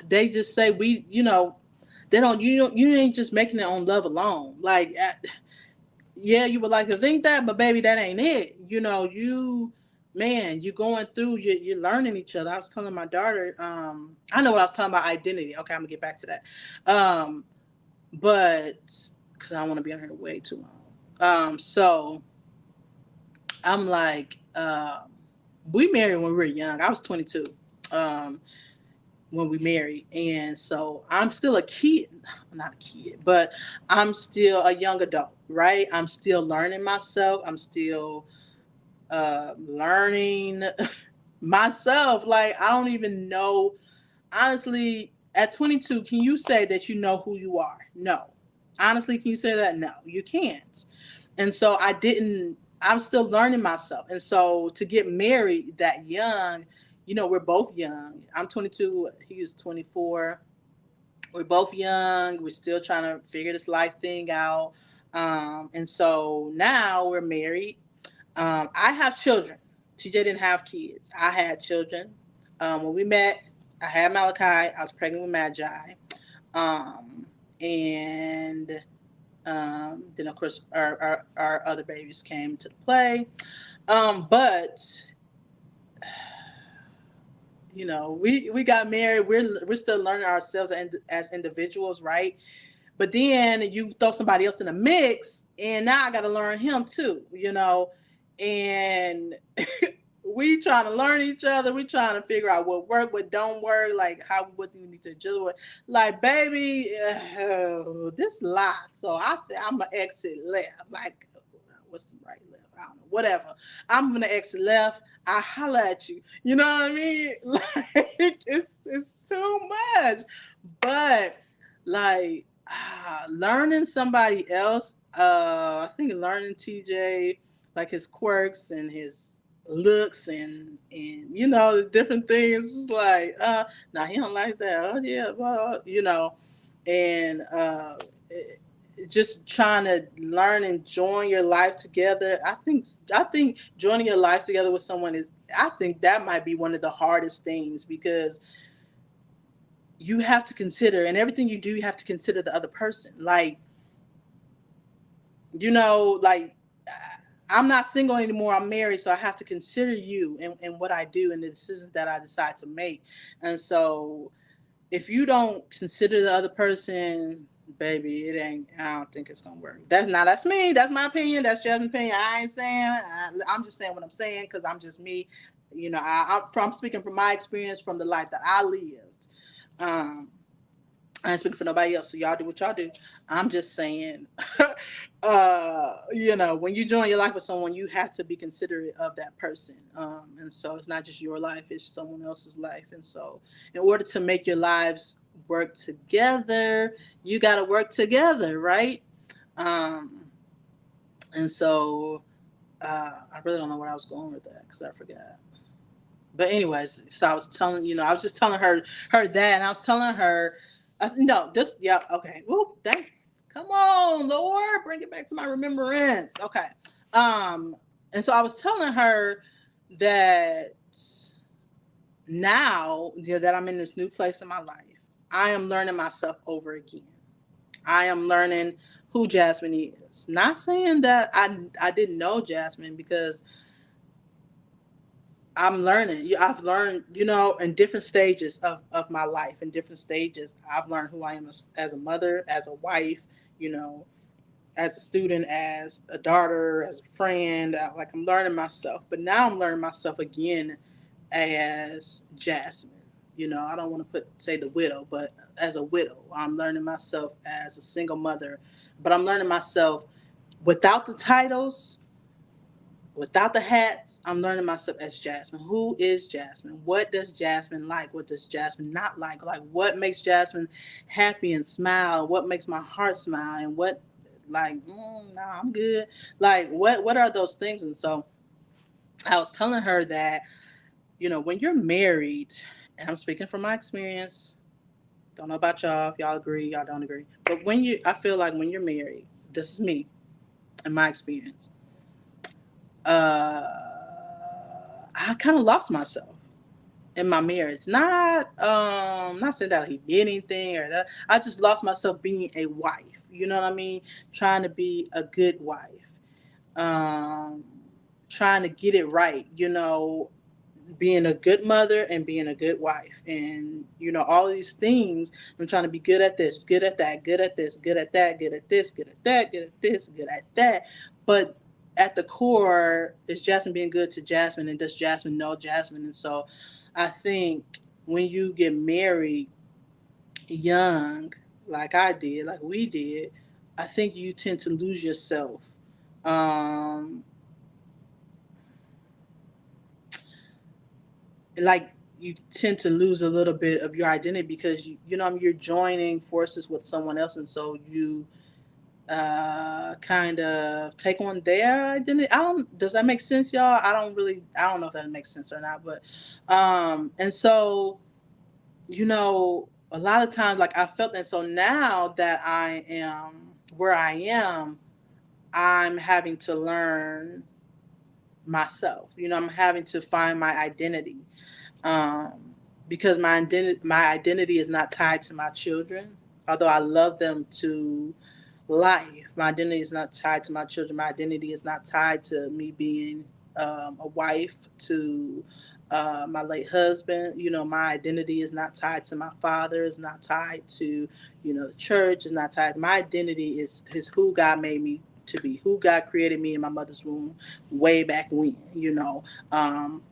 they just say they don't, you ain't just making it on love alone, like, yeah, you would like to think that, but baby, that ain't it. Man, you going through, you're learning each other. I was telling my daughter, I know what I was talking about, identity. Okay, I'm gonna get back to that. But because I don't want to be on here way too long. So I'm like, we married when we were young. I was 22. When we married, and so I'm still a kid, not a kid, but I'm still a young adult, right? I'm still learning myself. I'm still learning myself. Like I don't even know, honestly, at 22, can you say that you know who you are? No. Honestly, can you say that? No, you can't. And so I'm still learning myself. And so to get married that young, we're both young. I'm 22, he is 24. We're both young. We're still trying to figure this life thing out. And so now we're married. I have children. TJ didn't have kids. I had children. When we met, I had Malachi. I was pregnant with Magi. Um, and then, of course, our other babies came to play. But we got married. We're still learning ourselves as individuals, right? But then you throw somebody else in the mix, and now I got to learn him too, and we trying to learn each other. We trying to figure out what work, what don't work, like what do you need to adjust with. Like, baby, this lot. So I'm gonna exit left. Like, what's the right left? I don't know. Whatever. I'm gonna exit left. I holler at you. You know what I mean? Like, it's too much. But like, learning somebody else. I think learning TJ, like his quirks and his looks and the different things. It's like, now he don't like that. Oh yeah, well, and just trying to learn and join your life together. I think joining your life together with someone is. I think that might be one of the hardest things because you have to consider, and everything you do, you have to consider the other person. Like, like, I'm not single anymore. I'm married, so I have to consider you and what I do and the decisions that I decide to make. And so, if you don't consider the other person, baby, it ain't. I don't think it's gonna work. That's me. That's my opinion. That's Jasmine's opinion. I ain't saying. I'm just saying what I'm saying because I'm just me. I'm speaking from my experience from the life that I lived. Um, I ain't speaking for nobody else. So y'all do what y'all do. I'm just saying, when you join your life with someone, you have to be considerate of that person. And so it's not just your life, it's someone else's life. And so in order to make your lives work together, you got to work together, right? Um, and so I really don't know where I was going with that because I forgot. But anyways, so I was just telling her that, and I was telling her, no, this, yeah, okay, whoop, dang, come on, Lord, bring it back to my remembrance. Okay, um, and so I was telling her that now, that I'm in this new place in my life, I am learning myself over again. I am learning who Jasmine is. Not saying that I didn't know Jasmine because I'm learning. I've learned, in different stages of my life, in different stages, I've learned who I am as a mother, as a wife, you know, as a student, as a daughter, as a friend. Like I'm learning myself, but now I'm learning myself again as Jasmine. I don't want to say the widow, but as a widow, I'm learning myself as a single mother, but I'm learning myself without the titles, without the hats. I'm learning myself as Jasmine. Who is Jasmine? What does Jasmine like? What does Jasmine not like? Like, what makes Jasmine happy and smile? What makes my heart smile? And what, like, nah, I'm good. Like, what are those things? And so I was telling her that, when you're married, and I'm speaking from my experience, don't know about y'all, if y'all agree, y'all don't agree. But I feel like when you're married, this is me and my experience, uh, I kind of lost myself in my marriage. Not saying that he did anything or that. I just lost myself being a wife. You know what I mean? Trying to be a good wife. Um, Trying to get it right. Being a good mother and being a good wife, and all these things. I'm trying to be good at this, good at that, good at this, good at that, good at this, good at that, good at this, good at that. But at the core is Jasmine being good to Jasmine, and does Jasmine know Jasmine? And so I think when you get married young, like I did, like we did, I think you tend to lose yourself. um like you tend to lose a little bit of your identity because you're joining forces with someone else, and so you kind of take on their identity. I don't Does that make sense, y'all? I don't know if that makes sense or not, but and so a lot of times, like, I felt that. So now that I am where I am, I'm having to learn myself. I'm having to find my identity, um, because my identity is not tied to my children. Although I love them to life, my identity is not tied to my children. My identity is not tied to me being a wife to my late husband. My identity is not tied to my father. Is not tied to the church. Is not tied. My identity is who God made me to be, who God created me in my mother's womb way back when. Um,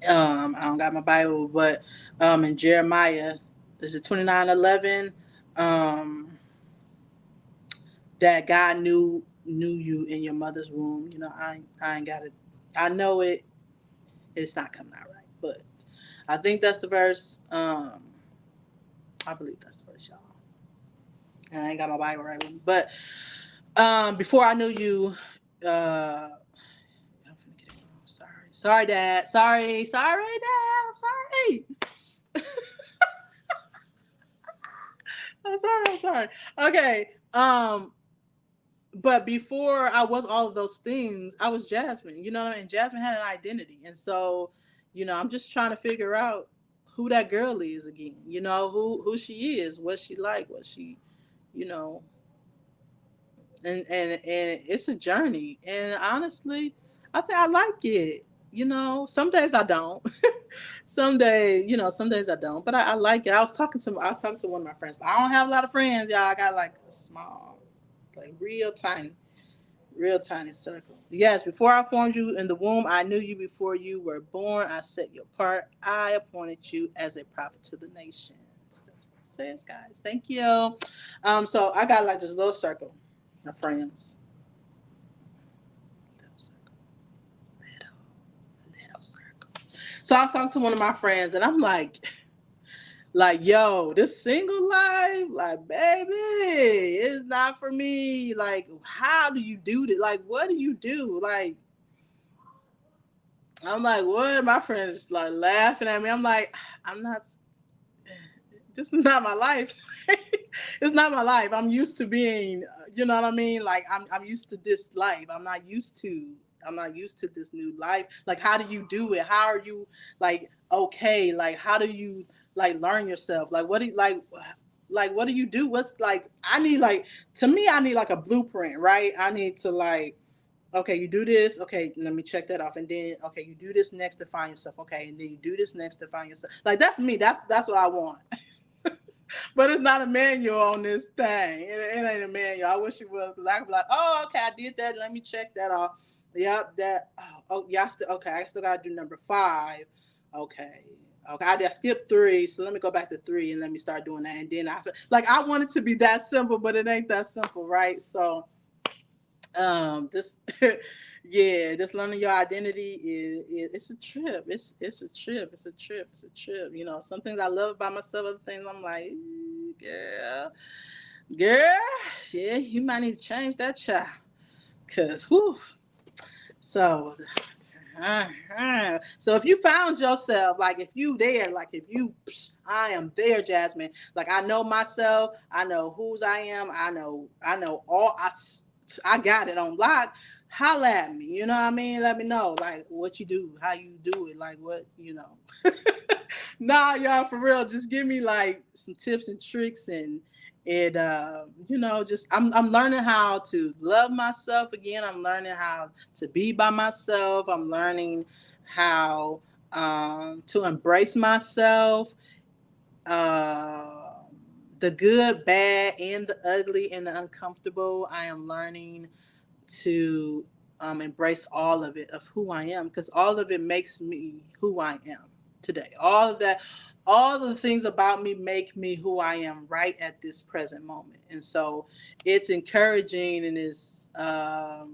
I don't got my Bible, but in Jeremiah, is it 29:11? Um, that God knew you in your mother's womb. I ain't got it. I know it. It's not coming out right, but I think that's the verse. I believe that's the verse, y'all. And I ain't got my Bible right with me, but before I knew you, I'm finna get it wrong. Sorry, Dad. Sorry, Dad. I'm sorry. I'm sorry. Okay. But before I was all of those things, I was Jasmine. And Jasmine had an identity, and so, I'm just trying to figure out who that girl is again. Who she is, what she like, what she, you know, and it's a journey. And honestly, I think I like it. some days I don't. Some days I don't. But I like it. I was talking to one of my friends. I don't have a lot of friends, y'all. I got like a small, like real tiny circle. Yes, before I formed you in the womb, I knew you before you were born. I set you apart. I appointed you as a prophet to the nations. That's what it says, guys. Thank you. So I got like this little circle of friends. Little circle. Little circle. So I was talking to one of my friends, and I'm like, yo, this single life, like, baby, it's not for me. Like, how do you do this? Like, what do you do? Like, I'm like, what? My friends like laughing at me. I'm like, I'm not. This is not my life. It's not my life. I'm used to being, you know what I mean? Like, I'm used to this life. I'm not used to this new life. Like, how do you do it? How are you like okay? Like, how do you like learn yourself? Like, what do you like what do you do? What's like I need like to me I need like a blueprint, right? I need to like okay, you do this. Okay, let me check that off, and then okay, you do this next to find yourself. Okay, and then you do this next to find yourself. Like that's me. That's what I want. But it's not a manual on this thing. It ain't a manual. I wish it was because I could be like, oh, okay, I did that. Let me check that off. Yep, that. Yeah, okay. I still gotta do number 5. Okay. Okay, I skipped 3, so let me go back to 3 and let me start doing that. And then after, like, I want it to be that simple, but it ain't that simple, right? So, this yeah, this learning your identity is it's a trip. It's a trip. It's a trip. It's a trip. Some things I love about myself, other things I'm like, girl, girl, yeah, you might need to change that child. Cause whew. So so if you found yourself, like if you there, like if you I am there, Jasmine. Like I know myself, I know whose I am, I know all I got it on lock. Holla at me, you know what I mean? Let me know, like what you do, how you do it, like what. Nah, y'all, for real, just give me like some tips and tricks and just I'm learning how to love myself again. I'm learning how to be by myself. I'm learning how to embrace myself, uh, the good, bad, and the ugly and the uncomfortable. I am learning to embrace all of it of who I am because all of it makes me who I am today. All of that, all of the things about me make me who I am right at this present moment. And so it's encouraging and I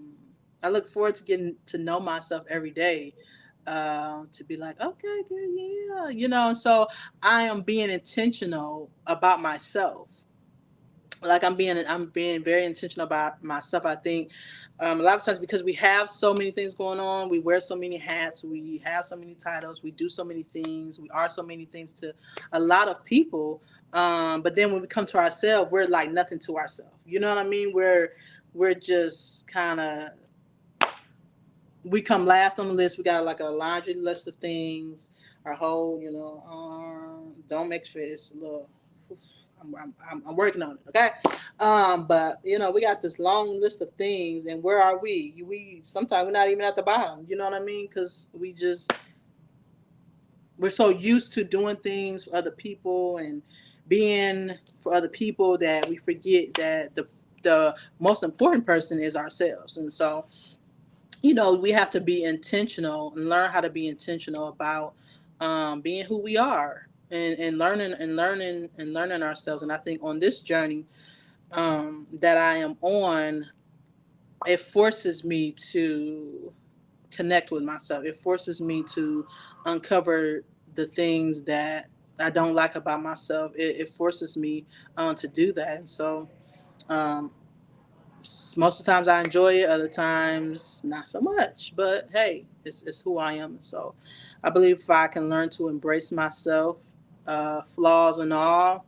look forward to getting to know myself every day. To be like, okay, good, yeah, so I am being intentional about myself, like I'm being very intentional about myself. I think a lot of times because we have so many things going on, we wear so many hats, we have so many titles, we do so many things, we are so many things to a lot of people. But then when we come to ourselves, we're like nothing to ourselves, you know what I mean? We're just kind of, we come last on the list. We got like a laundry list of things. Our whole, don't make sure it's a little. I'm working on it. Okay, but we got this long list of things, and where are we? We sometimes we're not even at the bottom. You know what I mean? Because we're so used to doing things for other people and being for other people that we forget that the most important person is ourselves. And so we have to be intentional and learn how to be intentional about being who we are and learning ourselves. And I think on this journey that I am on, it forces me to connect with myself. It forces me to uncover the things that I don't like about myself. It forces me to do that. And so um, most of the times I enjoy it, other times not so much. But hey, it's who I am. So I believe if I can learn to embrace myself, flaws and all,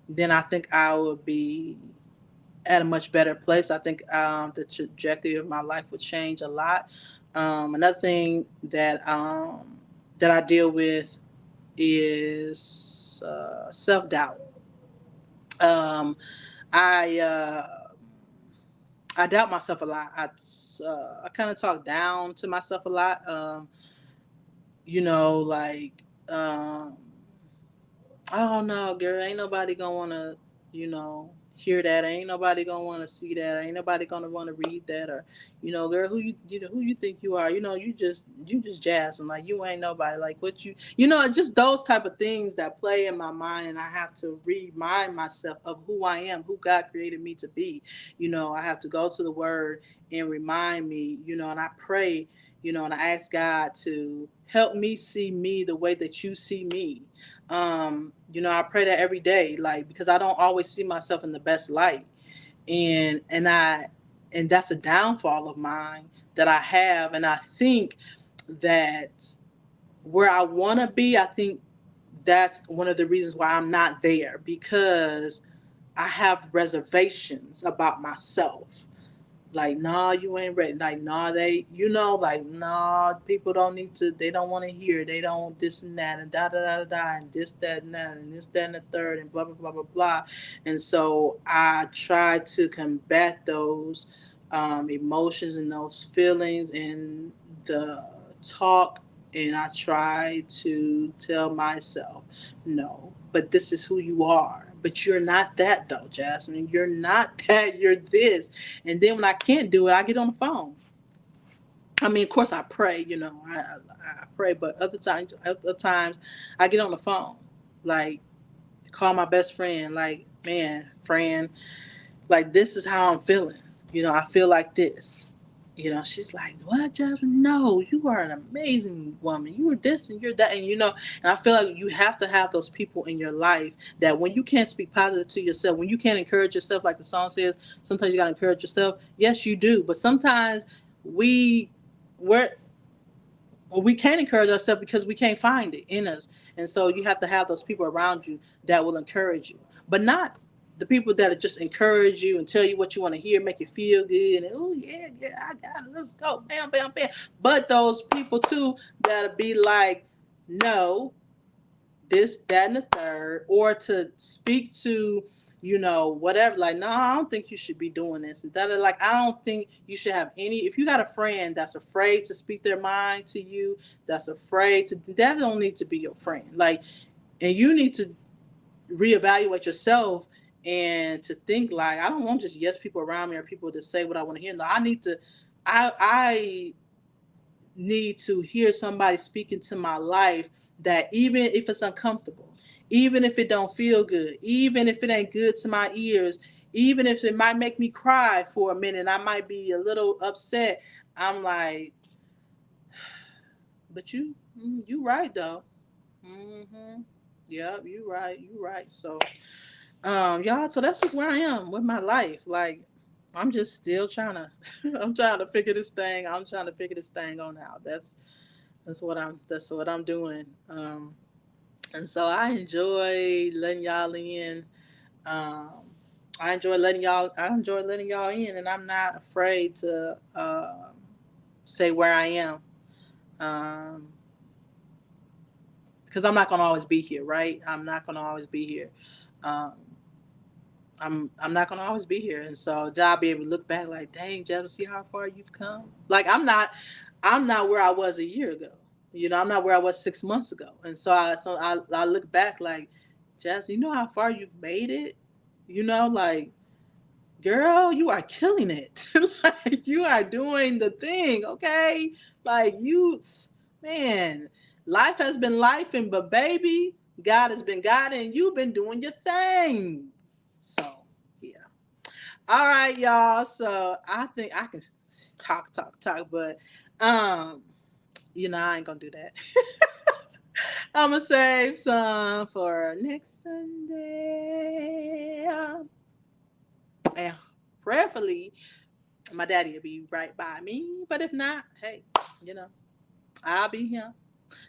then I think I will be at a much better place. I think the trajectory of my life would change a lot. Another thing that I deal with is self doubt. Um, I I doubt myself a lot. I kind of talk down to myself a lot. Like, I don't know, girl. Ain't nobody gonna wanna, hear that. Ain't nobody gonna wanna see that. Ain't nobody gonna wanna read that. Or, girl, who you think you are? You just Jasmine. Like you ain't nobody. Like what just those type of things that play in my mind, and I have to remind myself of who I am, who God created me to be. I have to go to the Word and remind me. And I pray. And I ask God to help me see me the way that you see me. I pray that every day, like because I don't always see myself in the best light, and that's a downfall of mine that I have, and I think that where I want to be, I think that's one of the reasons why I'm not there, because I have reservations about myself. Like, nah, you ain't ready. Like, nah, like, nah, people don't need to, they don't want to hear, they don't this and that, and da da da da da, and this, that, and that, and this, that, and the third, and blah, blah, blah, blah, blah. And so I try to combat those emotions and those feelings and the talk. And I try to tell myself, no, but this is who you are. But you're not that, though, Jasmine. You're not that. You're this. And then when I can't do it, I get on the phone. I mean, of course, I pray. I pray, but other times, I get on the phone, like call my best friend, like, man, friend, like this is how I'm feeling. I feel like this. She's like, what, Jasmine? No, you are an amazing woman. You are this and you're that. And I feel like you have to have those people in your life that when you can't speak positive to yourself, when you can't encourage yourself, like the song says, sometimes you got to encourage yourself. Yes, you do. But sometimes we, we're, well, we can't encourage ourselves because we can't find it in us. And so you have to have those people around you that will encourage you, but not the people that just encourage you and tell you what you want to hear, make you feel good. And, oh, yeah, yeah, I got it. Let's go. Bam, bam, bam. But those people, too, that'll be like, no, this, that, and the third, or to speak to, whatever, like, no, I don't think you should be doing this. And that, like, I don't think you should have any, if you got a friend that's afraid to speak their mind to you, that's afraid to, that don't need to be your friend. Like, and you need to reevaluate yourself and to think like, I don't want just yes people around me or people to say what I want to hear. No, I need to hear somebody speak into my life, that even if it's uncomfortable, even if it don't feel good, even if it ain't good to my ears, even if it might make me cry for a minute, I might be a little upset. I'm like, but you right though. Mm-hmm. Yep, you right. So y'all, so that's just where I am with my life. Like, I'm just still trying to I'm trying to figure this thing. I'm trying to figure this thing on out. That's what I'm doing. And so I Um I enjoy letting y'all in, and I'm not afraid to say where I am. Um because I'm not gonna always be here, right? I'm not gonna always be here. Um I'm not gonna always be here, and so then I'll be able to look back like, dang, Jeff, see how far you've come. Like I'm not where I was a year ago. I'm not where I was 6 months ago, and so I look back like, Jess, you know how far you've made it. Like, girl, you are killing it. Like you are doing the thing, okay? Like man, life has been lifing, but baby, God has been God, and you've been doing your thing. So, yeah. All right, y'all. So I think I can talk, but um, I ain't gonna do that. I'm gonna save some for next Sunday. And prayerfully, my daddy will be right by me. But if not, hey, you know, I'll be here.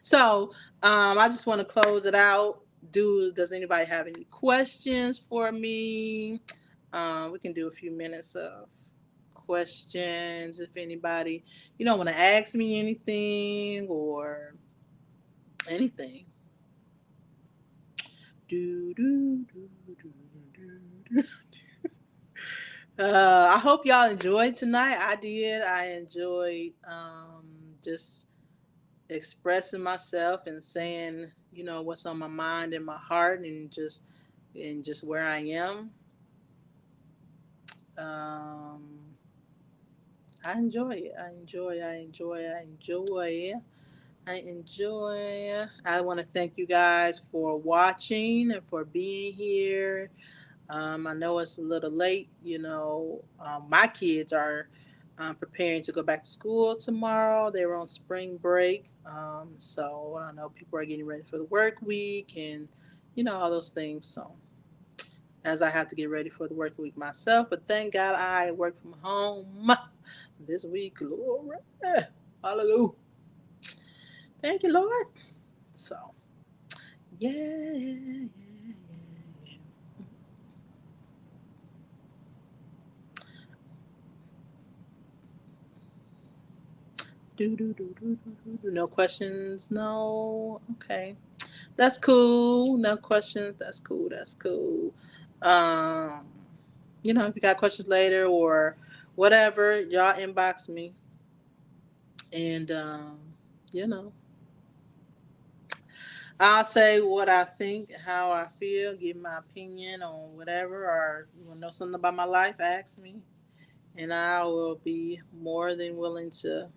So I just want to close it out. Does anybody have any questions for me? We can do a few minutes of questions if anybody, want to ask me anything or anything. Do do do do do do. I hope y'all enjoyed tonight. I did. I enjoyed just expressing myself and saying, what's on my mind and my heart, and just where I am. Um, I enjoy it. I enjoy. I enjoy. I enjoy. I enjoy. I want to thank you guys for watching and for being here. I know it's a little late. My kids are preparing to go back to school tomorrow. They're on spring break. So I know people are getting ready for the work week and, all those things. So as I have to get ready for the work week myself, but thank God I work from home this week. Glory. Hallelujah. Thank you, Lord. So, yeah. Do. No questions? No. Okay. That's cool. No questions. That's cool. That's cool. Um, if you got questions later or whatever, y'all inbox me. And, you know, I'll say what I think, how I feel, give my opinion on whatever, or you want to know something about my life, ask me. And I will be more than willing to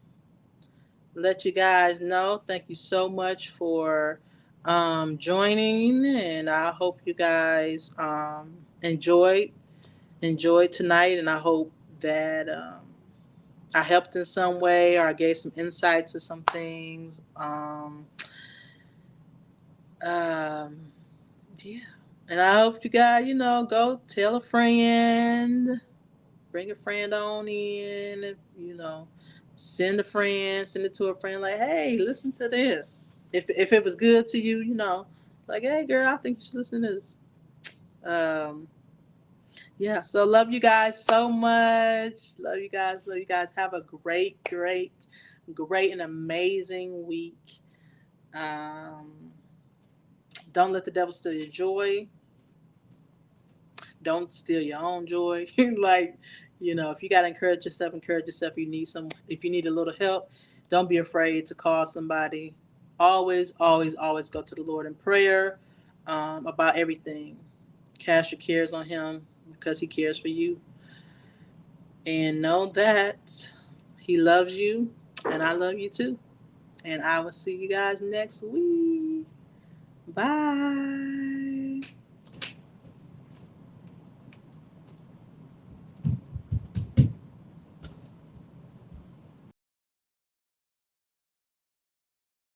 let you guys know. Thank you so much for joining, and I hope you guys enjoyed tonight. And I hope that I helped in some way or I gave some insight to some things. Um, yeah, and I hope you guys, go tell a friend, bring a friend on in, send a friend, send it to a friend like, hey, listen to this. If it was good to you, like, hey, girl, I think you should listen to this. Um, yeah, so love you guys so much. Love you guys. Love you guys. Have a great, great, great, and amazing week. Um, don't let the devil steal your joy. Don't steal your own joy. Like, if you gotta encourage yourself, encourage yourself. If you need a little help, don't be afraid to call somebody. Always, always, always go to the Lord in prayer about everything. Cast your cares on Him because He cares for you, and know that He loves you, and I love you too. And I will see you guys next week. Bye.